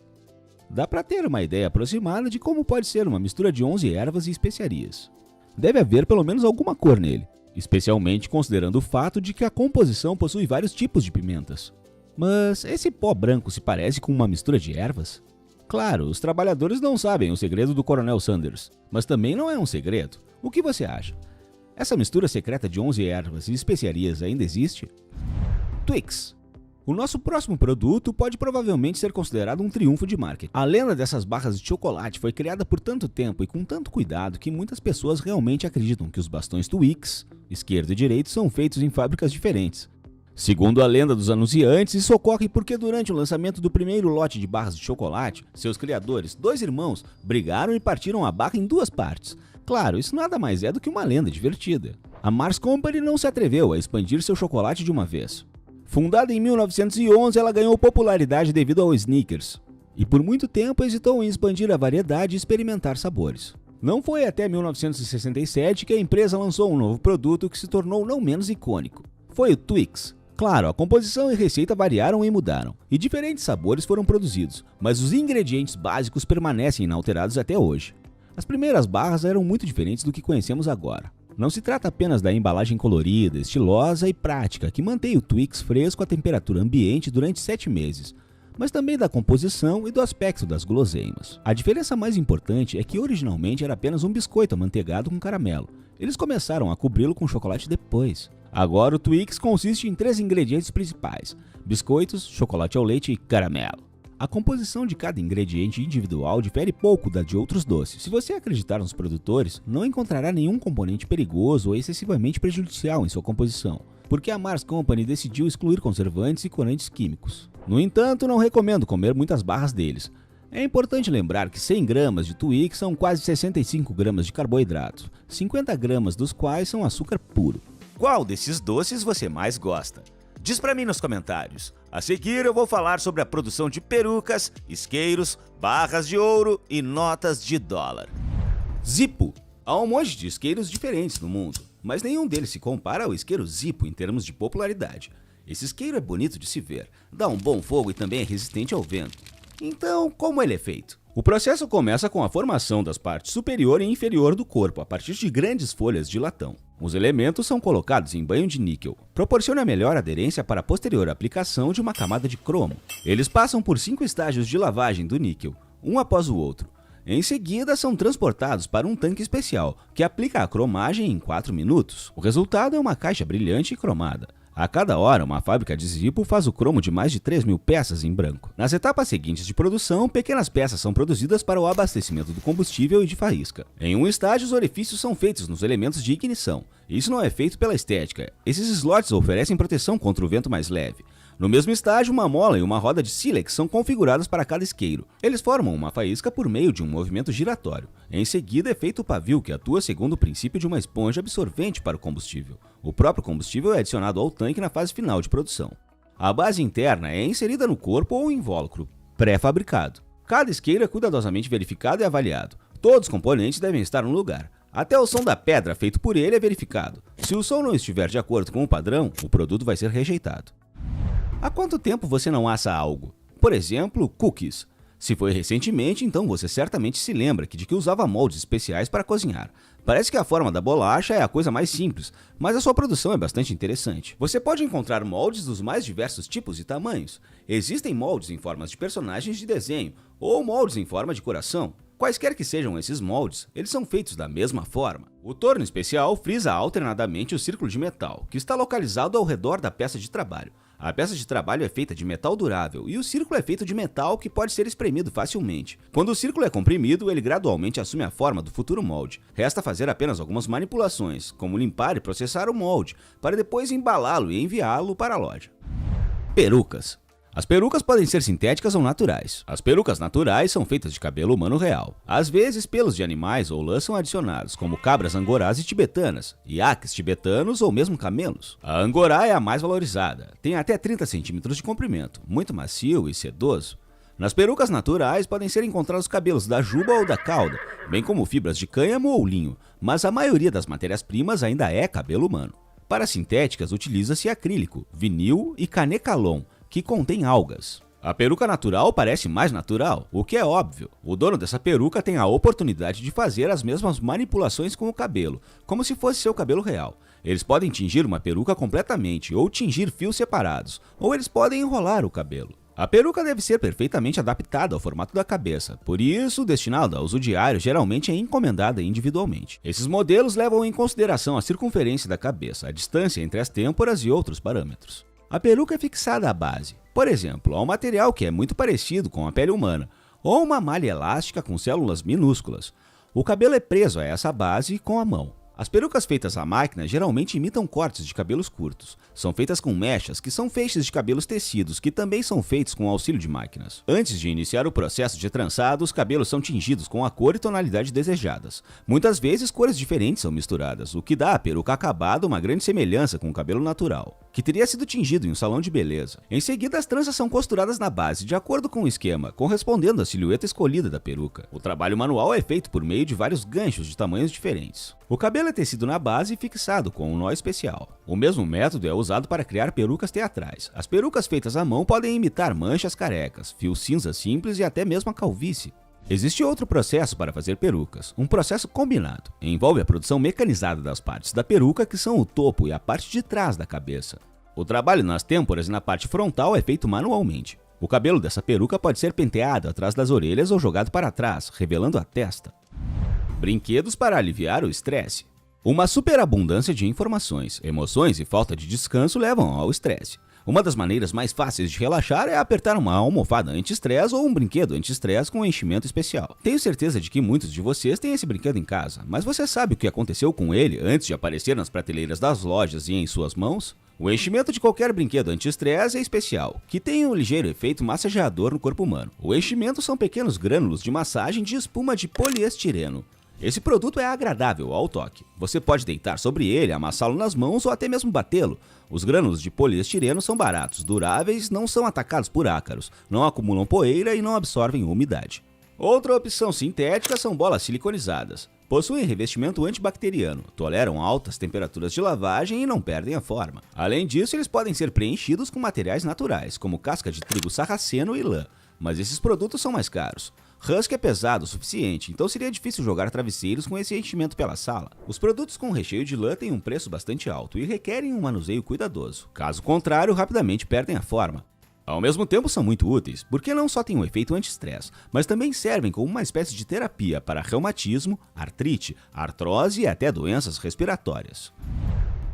Dá para ter uma ideia aproximada de como pode ser uma mistura de 11 ervas e especiarias. Deve haver pelo menos alguma cor nele, especialmente considerando o fato de que a composição possui vários tipos de pimentas. Mas esse pó branco se parece com uma mistura de ervas? Claro, os trabalhadores não sabem o segredo do Coronel Sanders, mas também não é um segredo. O que você acha? Essa mistura secreta de 11 ervas e especiarias ainda existe? Twix. O nosso próximo produto pode provavelmente ser considerado um triunfo de marketing. A lenda dessas barras de chocolate foi criada por tanto tempo e com tanto cuidado que muitas pessoas realmente acreditam que os bastões Twix, esquerdo e direito, são feitos em fábricas diferentes. Segundo a lenda dos anunciantes, isso ocorre porque durante o lançamento do primeiro lote de barras de chocolate, seus criadores, 2 irmãos, brigaram e partiram a barra em 2 partes. Claro, isso nada mais é do que uma lenda divertida. A Mars Company não se atreveu a expandir seu chocolate de uma vez. Fundada em 1911, ela ganhou popularidade devido ao Snickers, e por muito tempo hesitou em expandir a variedade e experimentar sabores. Não foi até 1967 que a empresa lançou um novo produto que se tornou não menos icônico. Foi o Twix. Claro, a composição e receita variaram e mudaram, e diferentes sabores foram produzidos, mas os ingredientes básicos permanecem inalterados até hoje. As primeiras barras eram muito diferentes do que conhecemos agora. Não se trata apenas da embalagem colorida, estilosa e prática que mantém o Twix fresco à temperatura ambiente durante 7 meses, mas também da composição e do aspecto das guloseimas. A diferença mais importante é que originalmente era apenas um biscoito amanteigado com caramelo. Eles começaram a cobri-lo com chocolate depois. Agora o Twix consiste em 3 ingredientes principais: biscoitos, chocolate ao leite e caramelo. A composição de cada ingrediente individual difere pouco da de outros doces. Se você acreditar nos produtores, não encontrará nenhum componente perigoso ou excessivamente prejudicial em sua composição, porque a Mars Company decidiu excluir conservantes e corantes químicos. No entanto, não recomendo comer muitas barras deles. É importante lembrar que 100 gramas de Twix são quase 65 gramas de carboidratos, 50 gramas dos quais são açúcar puro. Qual desses doces você mais gosta? Diz pra mim nos comentários. A seguir eu vou falar sobre a produção de perucas, isqueiros, barras de ouro e notas de dólar. Zippo. Há um monte de isqueiros diferentes no mundo, mas nenhum deles se compara ao isqueiro Zippo em termos de popularidade. Esse isqueiro é bonito de se ver, dá um bom fogo e também é resistente ao vento. Então, como ele é feito? O processo começa com a formação das partes superior e inferior do corpo a partir de grandes folhas de latão. Os elementos são colocados em banho de níquel, proporciona melhor aderência para a posterior aplicação de uma camada de cromo. Eles passam por 5 estágios de lavagem do níquel, um após o outro. Em seguida, são transportados para um tanque especial, que aplica a cromagem em 4 minutos. O resultado é uma caixa brilhante e cromada. A cada hora, uma fábrica de Zippo faz o cromo de mais de 3.000 peças em branco. Nas etapas seguintes de produção, pequenas peças são produzidas para o abastecimento do combustível e de faísca. Em um estágio, os orifícios são feitos nos elementos de ignição. Isso não é feito pela estética. Esses slots oferecem proteção contra o vento mais leve. No mesmo estágio, uma mola e uma roda de sílex são configurados para cada isqueiro. Eles formam uma faísca por meio de um movimento giratório. Em seguida é feito o pavio, que atua segundo o princípio de uma esponja absorvente para o combustível. O próprio combustível é adicionado ao tanque na fase final de produção. A base interna é inserida no corpo ou invólucro, pré-fabricado. Cada isqueiro é cuidadosamente verificado e avaliado. Todos os componentes devem estar no lugar. Até o som da pedra feito por ele é verificado. Se o som não estiver de acordo com o padrão, o produto vai ser rejeitado. Há quanto tempo você não assa algo? Por exemplo, cookies. Se foi recentemente, então você certamente se lembra de que usava moldes especiais para cozinhar. Parece que a forma da bolacha é a coisa mais simples, mas a sua produção é bastante interessante. Você pode encontrar moldes dos mais diversos tipos e tamanhos. Existem moldes em formas de personagens de desenho, ou moldes em forma de coração. Quaisquer que sejam esses moldes, eles são feitos da mesma forma. O torno especial frisa alternadamente o círculo de metal, que está localizado ao redor da peça de trabalho. A peça de trabalho é feita de metal durável e o círculo é feito de metal que pode ser espremido facilmente. Quando o círculo é comprimido, ele gradualmente assume a forma do futuro molde. Resta fazer apenas algumas manipulações, como limpar e processar o molde, para depois embalá-lo e enviá-lo para a loja. Perucas. As perucas podem ser sintéticas ou naturais. As perucas naturais são feitas de cabelo humano real. Às vezes, pelos de animais ou lã são adicionados, como cabras angorás e tibetanas, iaques tibetanos ou mesmo camelos. A angorá é a mais valorizada, tem até 30 centímetros de comprimento, muito macio e sedoso. Nas perucas naturais podem ser encontrados cabelos da juba ou da cauda, bem como fibras de cânhamo ou linho, mas a maioria das matérias-primas ainda é cabelo humano. Para sintéticas, utiliza-se acrílico, vinil e canecalon, que contém algas. A peruca natural parece mais natural, o que é óbvio. O dono dessa peruca tem a oportunidade de fazer as mesmas manipulações com o cabelo, como se fosse seu cabelo real. Eles podem tingir uma peruca completamente, ou tingir fios separados, ou eles podem enrolar o cabelo. A peruca deve ser perfeitamente adaptada ao formato da cabeça, por isso, destinada ao uso diário, geralmente é encomendada individualmente. Esses modelos levam em consideração a circunferência da cabeça, a distância entre as têmporas e outros parâmetros. A peruca é fixada à base, por exemplo, a um material que é muito parecido com a pele humana, ou uma malha elástica com células minúsculas. O cabelo é preso a essa base com a mão. As perucas feitas à máquina geralmente imitam cortes de cabelos curtos. São feitas com mechas, que são feixes de cabelos tecidos, que também são feitos com auxílio de máquinas. Antes de iniciar o processo de trançado, os cabelos são tingidos com a cor e tonalidade desejadas. Muitas vezes, cores diferentes são misturadas, o que dá à peruca acabada uma grande semelhança com o cabelo natural, que teria sido tingido em um salão de beleza. Em seguida, as tranças são costuradas na base, de acordo com o esquema, correspondendo à silhueta escolhida da peruca. O trabalho manual é feito por meio de vários ganchos de tamanhos diferentes. O cabelo é tecido na base e fixado com um nó especial. O mesmo método é usado para criar perucas teatrais. As perucas feitas à mão podem imitar manchas carecas, fios cinza simples e até mesmo a calvície. Existe outro processo para fazer perucas, um processo combinado. Envolve a produção mecanizada das partes da peruca, que são o topo e a parte de trás da cabeça. O trabalho nas têmporas e na parte frontal é feito manualmente. O cabelo dessa peruca pode ser penteado atrás das orelhas ou jogado para trás, revelando a testa. Brinquedos para aliviar o estresse. Uma superabundância de informações, emoções e falta de descanso levam ao estresse. Uma das maneiras mais fáceis de relaxar é apertar uma almofada anti-estresse ou um brinquedo anti-estresse com enchimento especial. Tenho certeza de que muitos de vocês têm esse brinquedo em casa, mas você sabe o que aconteceu com ele antes de aparecer nas prateleiras das lojas e em suas mãos? O enchimento de qualquer brinquedo anti-estresse é especial, que tem um ligeiro efeito massageador no corpo humano. O enchimento são pequenos grânulos de massagem de espuma de poliestireno. Esse produto é agradável ao toque. Você pode deitar sobre ele, amassá-lo nas mãos ou até mesmo batê-lo. Os grânulos de poliestireno são baratos, duráveis, não são atacados por ácaros, não acumulam poeira e não absorvem umidade. Outra opção sintética são bolas siliconizadas. Possuem revestimento antibacteriano, toleram altas temperaturas de lavagem e não perdem a forma. Além disso, eles podem ser preenchidos com materiais naturais, como casca de trigo sarraceno e lã, mas esses produtos são mais caros. Husk é pesado o suficiente, então seria difícil jogar travesseiros com esse enchimento pela sala. Os produtos com recheio de lã têm um preço bastante alto e requerem um manuseio cuidadoso. Caso contrário, rapidamente perdem a forma. Ao mesmo tempo, são muito úteis, porque não só têm um efeito anti-estresse, mas também servem como uma espécie de terapia para reumatismo, artrite, artrose e até doenças respiratórias.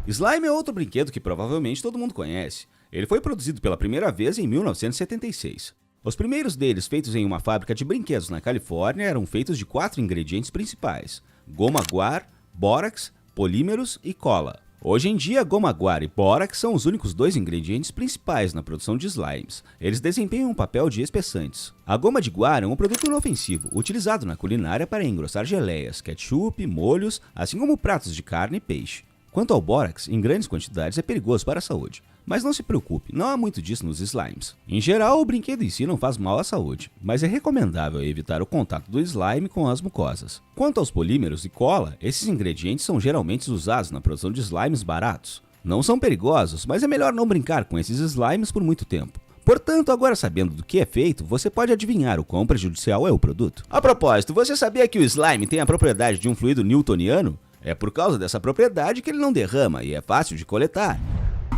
Slime é outro brinquedo que provavelmente todo mundo conhece. Ele foi produzido pela primeira vez em 1976. Os primeiros deles, feitos em uma fábrica de brinquedos na Califórnia, eram feitos de 4 ingredientes principais: goma guar, bórax, polímeros e cola. Hoje em dia, goma guar e bórax são os únicos 2 ingredientes principais na produção de slimes. Eles desempenham um papel de espessantes. A goma de guar é um produto inofensivo, utilizado na culinária para engrossar geleias, ketchup, molhos, assim como pratos de carne e peixe. Quanto ao bórax, em grandes quantidades é perigoso para a saúde. Mas não se preocupe, não há muito disso nos slimes. Em geral, o brinquedo em si não faz mal à saúde, mas é recomendável evitar o contato do slime com as mucosas. Quanto aos polímeros e cola, esses ingredientes são geralmente usados na produção de slimes baratos. Não são perigosos, mas é melhor não brincar com esses slimes por muito tempo. Portanto, agora sabendo do que é feito, você pode adivinhar o quão prejudicial é o produto. A propósito, você sabia que o slime tem a propriedade de um fluido newtoniano? É por causa dessa propriedade que ele não derrama e é fácil de coletar.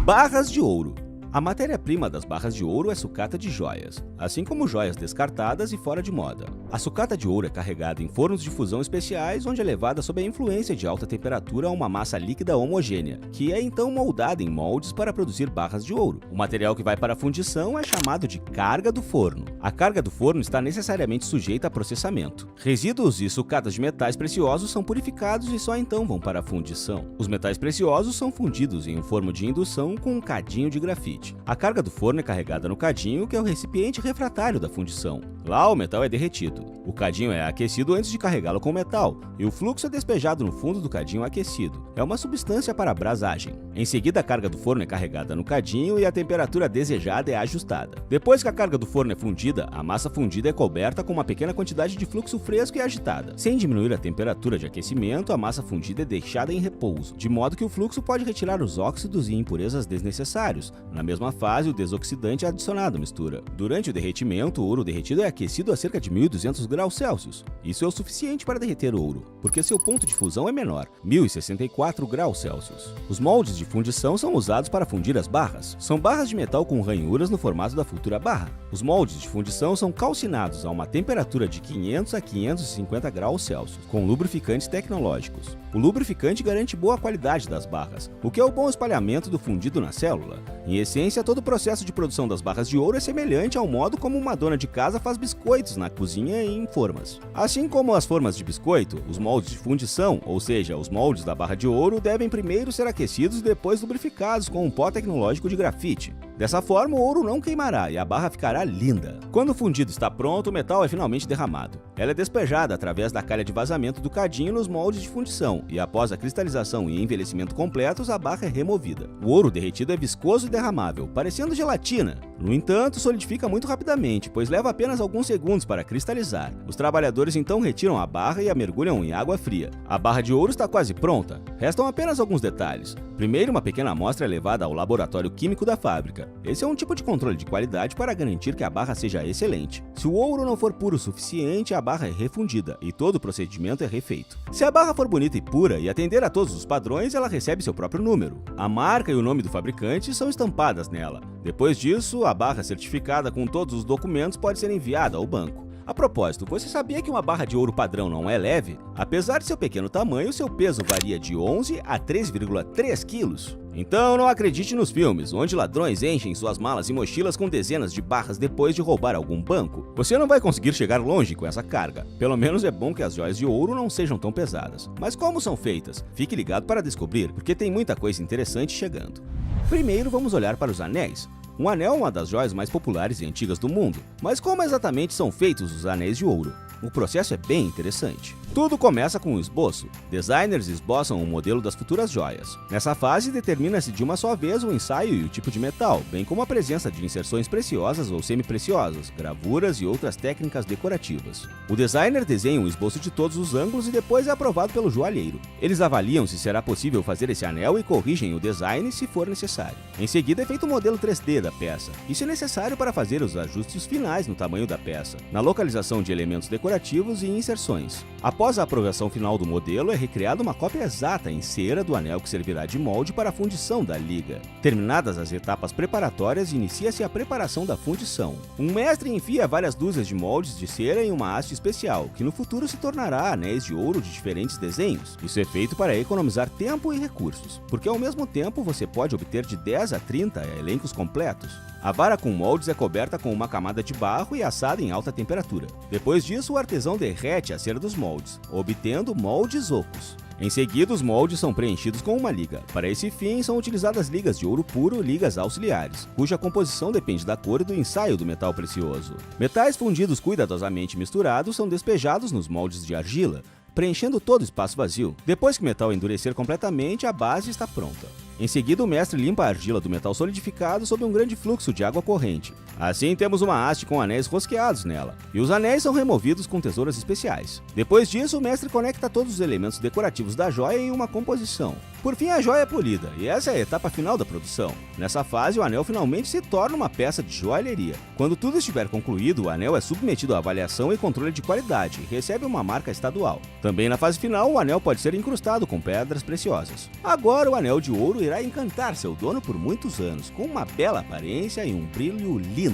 Barras de ouro. A matéria-prima das barras de ouro é sucata de joias, assim como joias descartadas e fora de moda. A sucata de ouro é carregada em fornos de fusão especiais, onde é levada sob a influência de alta temperatura a uma massa líquida homogênea, que é então moldada em moldes para produzir barras de ouro. O material que vai para a fundição é chamado de carga do forno. A carga do forno está necessariamente sujeita a processamento. Resíduos e sucatas de metais preciosos são purificados e só então vão para a fundição. Os metais preciosos são fundidos em um forno de indução com um cadinho de grafite. A carga do forno é carregada no cadinho, que é o recipiente refratário da fundição. Lá, o metal é derretido. O cadinho é aquecido antes de carregá-lo com metal, e o fluxo é despejado no fundo do cadinho aquecido. É uma substância para abrasagem. Em seguida, a carga do forno é carregada no cadinho e a temperatura desejada é ajustada. Depois que a carga do forno é fundida, a massa fundida é coberta com uma pequena quantidade de fluxo fresco e agitada. Sem diminuir a temperatura de aquecimento, a massa fundida é deixada em repouso, de modo que o fluxo pode retirar os óxidos e impurezas desnecessários. Na mesma fase, o desoxidante é adicionado à mistura. Durante o derretimento, o ouro derretido é aquecido a cerca de 1200 graus Celsius. Isso é o suficiente para derreter o ouro, porque seu ponto de fusão é menor, 1064 graus Celsius. Os moldes de fundição são usados para fundir as barras. São barras de metal com ranhuras no formato da futura barra. Os moldes de fundição são calcinados a uma temperatura de 500 a 550 graus Celsius, com lubrificantes tecnológicos. O lubrificante garante boa qualidade das barras, o que é o bom espalhamento do fundido na célula. Em essência, todo o processo de produção das barras de ouro é semelhante ao modo como uma dona de casa faz biscoitos na cozinha e em formas. Assim como as formas de biscoito, os moldes de fundição, ou seja, os moldes da barra de ouro, devem primeiro ser aquecidos e depois lubrificados com um pó tecnológico de grafite. Dessa forma, o ouro não queimará e a barra ficará linda. Quando o fundido está pronto, o metal é finalmente derramado. Ela é despejada através da calha de vazamento do cadinho nos moldes de fundição e após a cristalização e envelhecimento completos, a barra é removida. O ouro derretido é viscoso e derramável, parecendo gelatina. No entanto, solidifica muito rapidamente, pois leva apenas alguns segundos para cristalizar. Os trabalhadores então retiram a barra e a mergulham em água fria. A barra de ouro está quase pronta. Restam apenas alguns detalhes. Primeiro, uma pequena amostra é levada ao laboratório químico da fábrica. Esse é um tipo de controle de qualidade para garantir que a barra seja excelente. Se o ouro não for puro o suficiente, a barra é refundida e todo o procedimento é refeito. Se a barra for bonita e pura e atender a todos os padrões, ela recebe seu próprio número. A marca e o nome do fabricante são estampadas nela. Depois disso, a barra certificada com todos os documentos pode ser enviada ao banco. A propósito, você sabia que uma barra de ouro padrão não é leve? Apesar de seu pequeno tamanho, seu peso varia de 11 a 3,3 quilos. Então não acredite nos filmes, onde ladrões enchem suas malas e mochilas com dezenas de barras depois de roubar algum banco. Você não vai conseguir chegar longe com essa carga. Pelo menos é bom que as joias de ouro não sejam tão pesadas. Mas como são feitas? Fique ligado para descobrir, porque tem muita coisa interessante chegando. Primeiro vamos olhar para os anéis. Um anel é uma das joias mais populares e antigas do mundo. Mas como exatamente são feitos os anéis de ouro? O processo é bem interessante. Tudo começa com um esboço. Designers esboçam um modelo das futuras joias. Nessa fase, determina-se de uma só vez o ensaio e o tipo de metal, bem como a presença de inserções preciosas ou semi-preciosas, gravuras e outras técnicas decorativas. O designer desenha um esboço de todos os ângulos e depois é aprovado pelo joalheiro. Eles avaliam se será possível fazer esse anel e corrigem o design se for necessário. Em seguida é feito o modelo 3D da peça. Isso é necessário para fazer os ajustes finais no tamanho da peça, na localização de elementos decorativos e inserções. Após a aprovação final do modelo, é recriada uma cópia exata em cera do anel que servirá de molde para a fundição da liga. Terminadas as etapas preparatórias, inicia-se a preparação da fundição. Um mestre enfia várias dúzias de moldes de cera em uma haste especial, que no futuro se tornará anéis de ouro de diferentes desenhos. Isso é feito para economizar tempo e recursos, porque ao mesmo tempo você pode obter de 10 a 30 elencos completos. A vara com moldes é coberta com uma camada de barro e assada em alta temperatura. Depois disso, o artesão derrete a cera dos moldes, obtendo moldes ocos. Em seguida, os moldes são preenchidos com uma liga. Para esse fim, são utilizadas ligas de ouro puro, ligas auxiliares, cuja composição depende da cor e do ensaio do metal precioso. Metais fundidos cuidadosamente misturados são despejados nos moldes de argila, preenchendo todo o espaço vazio. Depois que o metal endurecer completamente, a base está pronta. Em seguida, o mestre limpa a argila do metal solidificado sob um grande fluxo de água corrente. Assim, temos uma haste com anéis rosqueados nela, e os anéis são removidos com tesouras especiais. Depois disso, o mestre conecta todos os elementos decorativos da joia em uma composição. Por fim, a joia é polida, e essa é a etapa final da produção. Nessa fase, o anel finalmente se torna uma peça de joalheria. Quando tudo estiver concluído, o anel é submetido à avaliação e controle de qualidade e recebe uma marca estadual. Também na fase final, o anel pode ser incrustado com pedras preciosas. Agora, o anel de ouro irá encantar seu dono por muitos anos, com uma bela aparência e um brilho lindo.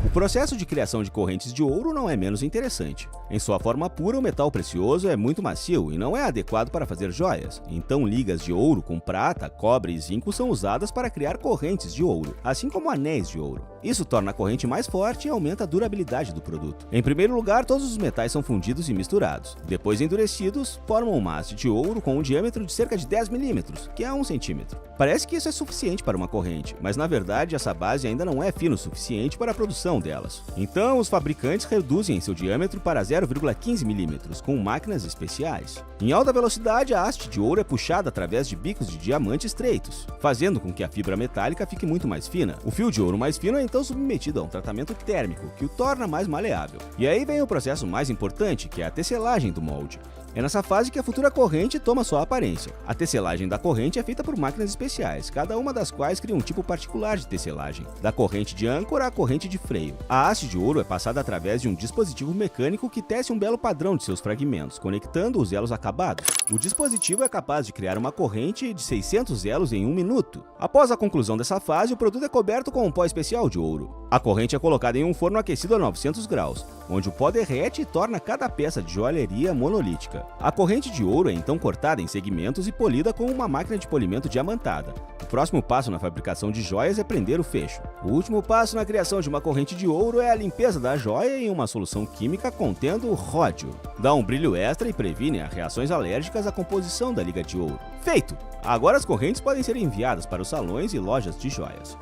O processo de criação de correntes de ouro não é menos interessante. Em sua forma pura, o metal precioso é muito macio e não é adequado para fazer joias. Então, ligas de ouro com prata, cobre e zinco são usadas para criar correntes de ouro, assim como anéis de ouro. Isso torna a corrente mais forte e aumenta a durabilidade do produto. Em primeiro lugar, todos os metais são fundidos e misturados. Depois endurecidos, formam uma haste de ouro com um diâmetro de cerca de 10 milímetros, que é 1 centímetro. Parece que isso é suficiente para uma corrente, mas na verdade essa base ainda não é fina o suficiente para a produção delas. Então, os fabricantes reduzem seu diâmetro para 0,15 milímetros com máquinas especiais. Em alta velocidade, a haste de ouro é puxada através de bicos de diamante estreitos, fazendo com que a fibra metálica fique muito mais fina. O fio de ouro mais fino é então submetido a um tratamento térmico, que o torna mais maleável. E aí vem o processo mais importante, que é a tecelagem do molde. É nessa fase que a futura corrente toma sua aparência. A tecelagem da corrente é feita por máquinas especiais, cada uma das quais cria um tipo particular de tecelagem, da corrente de âncora à corrente de freio. A haste de ouro é passada através de um dispositivo mecânico que tece um belo padrão de seus fragmentos, conectando os elos acabados. O dispositivo é capaz de criar uma corrente de 600 elos em 1 minuto. Após a conclusão dessa fase, o produto é coberto com um pó especial de ouro. A corrente é colocada em um forno aquecido a 900 graus, onde o pó derrete e torna cada peça de joalheria monolítica. A corrente de ouro é então cortada em segmentos e polida com uma máquina de polimento diamantada. O próximo passo na fabricação de joias é prender o fecho. O último passo na criação de uma corrente de ouro é a limpeza da joia em uma solução química contendo ródio. Dá um brilho extra e previne as reações alérgicas à composição da liga de ouro. Feito! Agora as correntes podem ser enviadas para os salões e lojas de joias.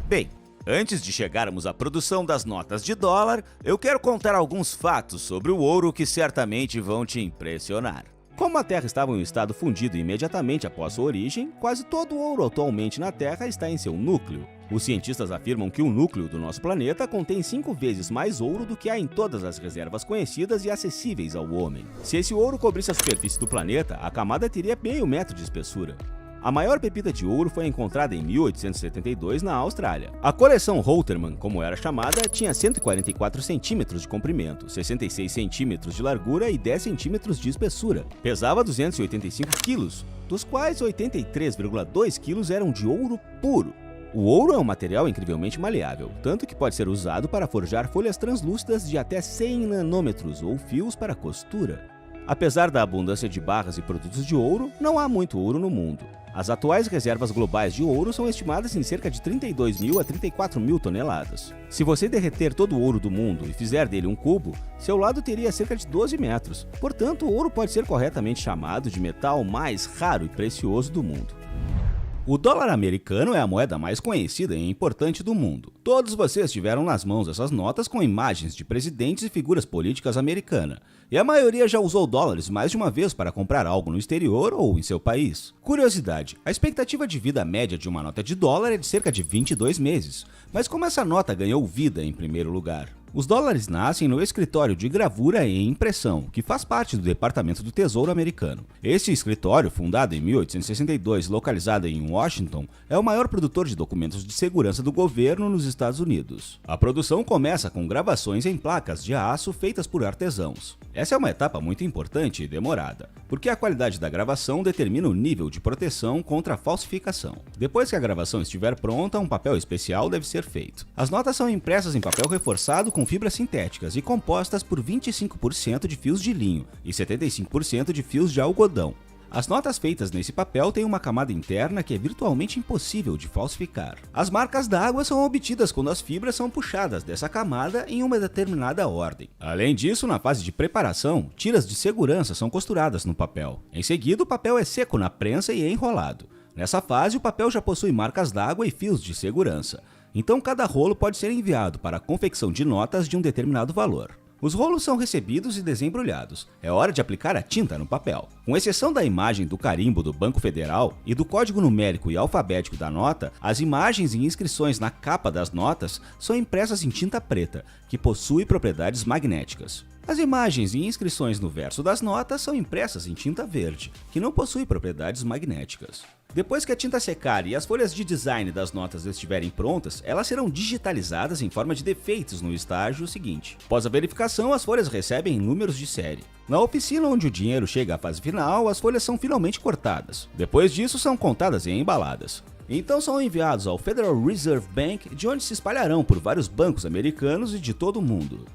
Bem, antes de chegarmos à produção das notas de dólar, eu quero contar alguns fatos sobre o ouro que certamente vão te impressionar. Como a Terra estava em um estado fundido imediatamente após sua origem, quase todo o ouro atualmente na Terra está em seu núcleo. Os cientistas afirmam que o núcleo do nosso planeta contém 5 vezes mais ouro do que há em todas as reservas conhecidas e acessíveis ao homem. Se esse ouro cobrisse a superfície do planeta, a camada teria meio metro de espessura. A maior pepita de ouro foi encontrada em 1872 na Austrália. A coleção Rotherman, como era chamada, tinha 144 centímetros de comprimento, 66 centímetros de largura e 10 centímetros de espessura. Pesava 285 quilos, dos quais 83,2 quilos eram de ouro puro. O ouro é um material incrivelmente maleável, tanto que pode ser usado para forjar folhas translúcidas de até 100 nanômetros ou fios para costura. Apesar da abundância de barras e produtos de ouro, não há muito ouro no mundo. As atuais reservas globais de ouro são estimadas em cerca de 32 mil a 34 mil toneladas. Se você derreter todo o ouro do mundo e fizer dele um cubo, seu lado teria cerca de 12 metros. Portanto, o ouro pode ser corretamente chamado de metal mais raro e precioso do mundo. O dólar americano é a moeda mais conhecida e importante do mundo. Todos vocês tiveram nas mãos essas notas com imagens de presidentes e figuras políticas americanas, e a maioria já usou dólares mais de uma vez para comprar algo no exterior ou em seu país. Curiosidade, a expectativa de vida média de uma nota de dólar é de cerca de 22 meses, mas como essa nota ganhou vida em primeiro lugar? Os dólares nascem no escritório de gravura e impressão, que faz parte do Departamento do Tesouro americano. Este escritório, fundado em 1862 e localizado em Washington, é o maior produtor de documentos de segurança do governo nos Estados Unidos. A produção começa com gravações em placas de aço feitas por artesãos. Essa é uma etapa muito importante e demorada, porque a qualidade da gravação determina o nível de proteção contra a falsificação. Depois que a gravação estiver pronta, um papel especial deve ser feito. As notas são impressas em papel reforçado com fibras sintéticas e compostas por 25% de fios de linho e 75% de fios de algodão. As notas feitas nesse papel têm uma camada interna que é virtualmente impossível de falsificar. As marcas d'água são obtidas quando as fibras são puxadas dessa camada em uma determinada ordem. Além disso, na fase de preparação, tiras de segurança são costuradas no papel. Em seguida, o papel é seco na prensa e enrolado. Nessa fase, o papel já possui marcas d'água e fios de segurança. Então, cada rolo pode ser enviado para a confecção de notas de um determinado valor. Os rolos são recebidos e desembrulhados. É hora de aplicar a tinta no papel. Com exceção da imagem do carimbo do Banco Federal e do código numérico e alfabético da nota, as imagens e inscrições na capa das notas são impressas em tinta preta, que possui propriedades magnéticas. As imagens e inscrições no verso das notas são impressas em tinta verde, que não possui propriedades magnéticas. Depois que a tinta secar e as folhas de design das notas estiverem prontas, elas serão digitalizadas em forma de defeitos no estágio seguinte. Após a verificação, as folhas recebem números de série. Na oficina onde o dinheiro chega à fase final, as folhas são finalmente cortadas. Depois disso, são contadas e embaladas. Então são enviados ao Federal Reserve Bank, de onde se espalharão por vários bancos americanos e de todo o mundo.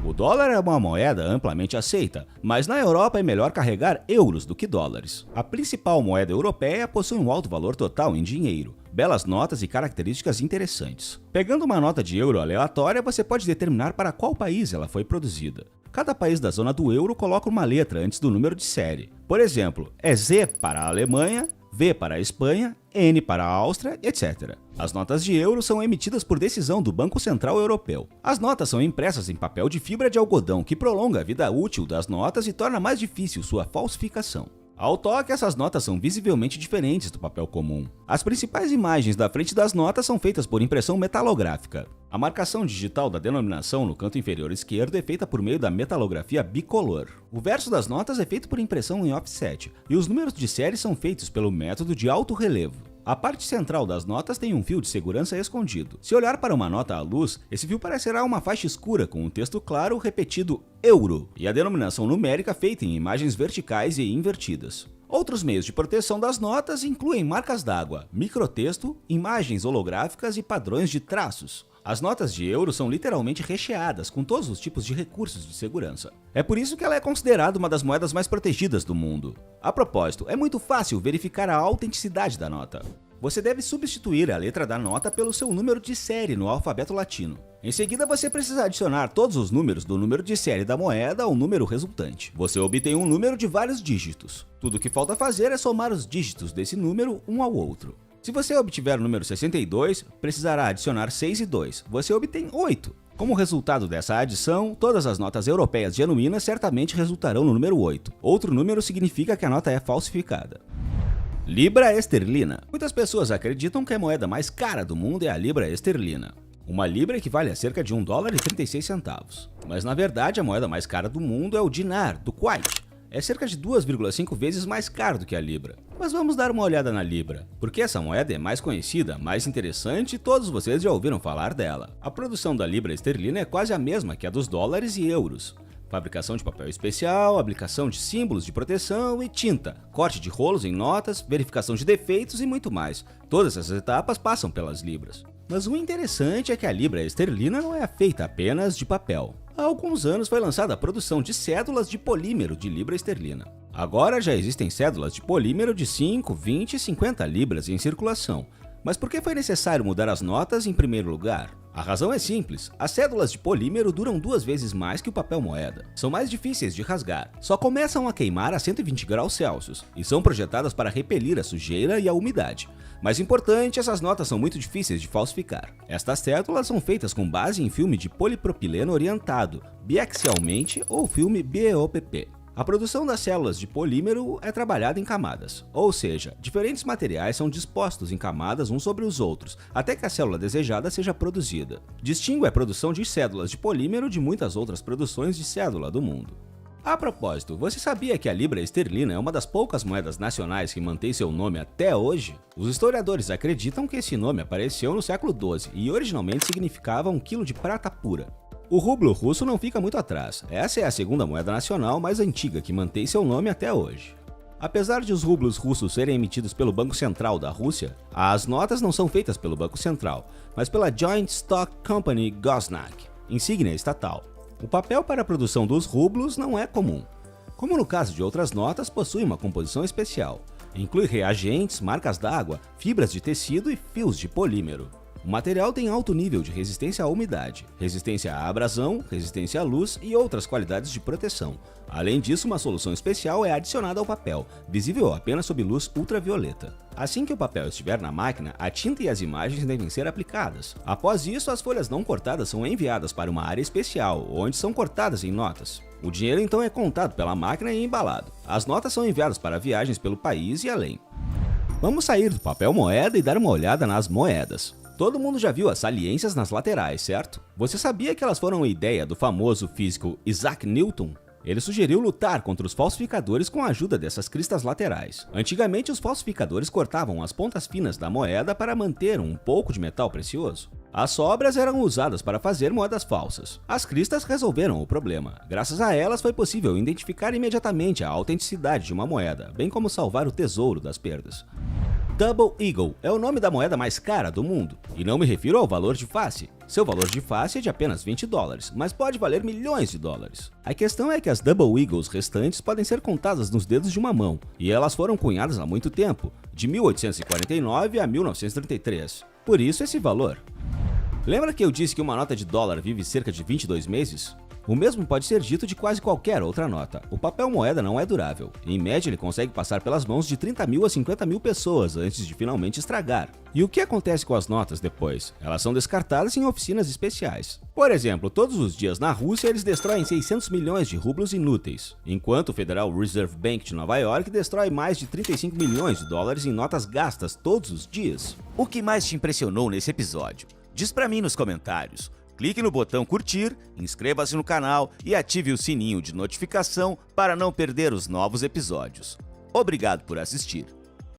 O dólar é uma moeda amplamente aceita, mas na Europa é melhor carregar euros do que dólares. A principal moeda europeia possui um alto valor total em dinheiro, belas notas e características interessantes. Pegando uma nota de euro aleatória, você pode determinar para qual país ela foi produzida. Cada país da zona do euro coloca uma letra antes do número de série. Por exemplo, é Z para a Alemanha, V para a Espanha, N para a Áustria, etc. As notas de euro são emitidas por decisão do Banco Central Europeu. As notas são impressas em papel de fibra de algodão que prolonga a vida útil das notas e torna mais difícil sua falsificação. Ao toque, essas notas são visivelmente diferentes do papel comum. As principais imagens da frente das notas são feitas por impressão metalográfica. A marcação digital da denominação no canto inferior esquerdo é feita por meio da metalografia bicolor. O verso das notas é feito por impressão em offset, e os números de série são feitos pelo método de alto relevo. A parte central das notas tem um fio de segurança escondido. Se olhar para uma nota à luz, esse fio parecerá uma faixa escura com um texto claro repetido euro e a denominação numérica feita em imagens verticais e invertidas. Outros meios de proteção das notas incluem marcas d'água, microtexto, imagens holográficas e padrões de traços. As notas de euro são literalmente recheadas com todos os tipos de recursos de segurança. É por isso que ela é considerada uma das moedas mais protegidas do mundo. A propósito, é muito fácil verificar a autenticidade da nota. Você deve substituir a letra da nota pelo seu número de série no alfabeto latino. Em seguida, você precisa adicionar todos os números do número de série da moeda ao número resultante. Você obtém um número de vários dígitos. Tudo o que falta fazer é somar os dígitos desse número um ao outro. Se você obtiver o número 62, precisará adicionar 6 e 2. Você obtém 8. Como resultado dessa adição, todas as notas europeias genuínas certamente resultarão no número 8. Outro número significa que a nota é falsificada. Libra esterlina. Muitas pessoas acreditam que a moeda mais cara do mundo é a libra esterlina. Uma libra equivale a cerca de $1,36. Mas na verdade a moeda mais cara do mundo é o dinar, do Kuwait. É cerca de 2,5 vezes mais caro do que a libra. Mas vamos dar uma olhada na libra, porque essa moeda é mais conhecida, mais interessante e todos vocês já ouviram falar dela. A produção da libra esterlina é quase a mesma que a dos dólares e euros. fabricação de papel especial, aplicação de símbolos de proteção e tinta, corte de rolos em notas, verificação de defeitos e muito mais. Todas essas etapas passam pelas libras. Mas o interessante é que a libra esterlina não é feita apenas de papel. Há alguns anos foi lançada a produção de cédulas de polímero de libra esterlina. Agora já existem cédulas de polímero de 5, 20 e 50 libras em circulação. Mas por que foi necessário mudar as notas em primeiro lugar? A razão é simples, as cédulas de polímero duram 2 vezes mais que o papel moeda. São mais difíceis de rasgar, só começam a queimar a 120 graus Celsius e são projetadas para repelir a sujeira e a umidade. Mais importante, essas notas são muito difíceis de falsificar. Estas cédulas são feitas com base em filme de polipropileno orientado, biaxialmente ou filme BOPP. A produção das células de polímero é trabalhada em camadas, ou seja, diferentes materiais são dispostos em camadas uns sobre os outros, até que a célula desejada seja produzida. Distingue a produção de cédulas de polímero de muitas outras produções de cédula do mundo. A propósito, você sabia que a libra esterlina é uma das poucas moedas nacionais que mantém seu nome até hoje? Os historiadores acreditam que esse nome apareceu no século XII e originalmente significava 1 quilo de prata pura. O rublo russo não fica muito atrás, essa é a segunda moeda nacional mais antiga que mantém seu nome até hoje. Apesar de os rublos russos serem emitidos pelo Banco Central da Rússia, as notas não são feitas pelo Banco Central, mas pela Joint Stock Company Gosnach, insígnia estatal. O papel para a produção dos rublos não é comum. Como no caso de outras notas, possui uma composição especial. Inclui reagentes, marcas d'água, fibras de tecido e fios de polímero. O material tem alto nível de resistência à umidade, resistência à abrasão, resistência à luz e outras qualidades de proteção. Além disso, uma solução especial é adicionada ao papel, visível apenas sob luz ultravioleta. Assim que o papel estiver na máquina, a tinta e as imagens devem ser aplicadas. Após isso, as folhas não cortadas são enviadas para uma área especial, onde são cortadas em notas. O dinheiro então é contado pela máquina e embalado. As notas são enviadas para viagens pelo país e além. Vamos sair do papel moeda e dar uma olhada nas moedas. Todo mundo já viu as saliências nas laterais, certo? Você sabia que elas foram a ideia do famoso físico Isaac Newton? Ele sugeriu lutar contra os falsificadores com a ajuda dessas cristas laterais. Antigamente, os falsificadores cortavam as pontas finas da moeda para manter um pouco de metal precioso. As sobras eram usadas para fazer moedas falsas. As cristas resolveram o problema. Graças a elas, foi possível identificar imediatamente a autenticidade de uma moeda, bem como salvar o tesouro das perdas. Double Eagle é o nome da moeda mais cara do mundo, e não me refiro ao valor de face. Seu valor de face é de apenas $20, mas pode valer milhões de dólares. A questão é que as Double Eagles restantes podem ser contadas nos dedos de uma mão, e elas foram cunhadas há muito tempo, de 1849 a 1933. Por isso esse valor. Lembra que eu disse que uma nota de dólar vive cerca de 22 meses? O mesmo pode ser dito de quase qualquer outra nota. O papel moeda não é durável. Em média, ele consegue passar pelas mãos de 30 mil a 50 mil pessoas antes de finalmente estragar. E o que acontece com as notas depois? Elas são descartadas em oficinas especiais. Por exemplo, todos os dias na Rússia eles destroem 600 milhões de rublos inúteis, enquanto o Federal Reserve Bank de Nova York destrói mais de 35 milhões de dólares em notas gastas todos os dias. O que mais te impressionou nesse episódio? Diz pra mim nos comentários. Clique no botão curtir, inscreva-se no canal e ative o sininho de notificação para não perder os novos episódios. Obrigado por assistir.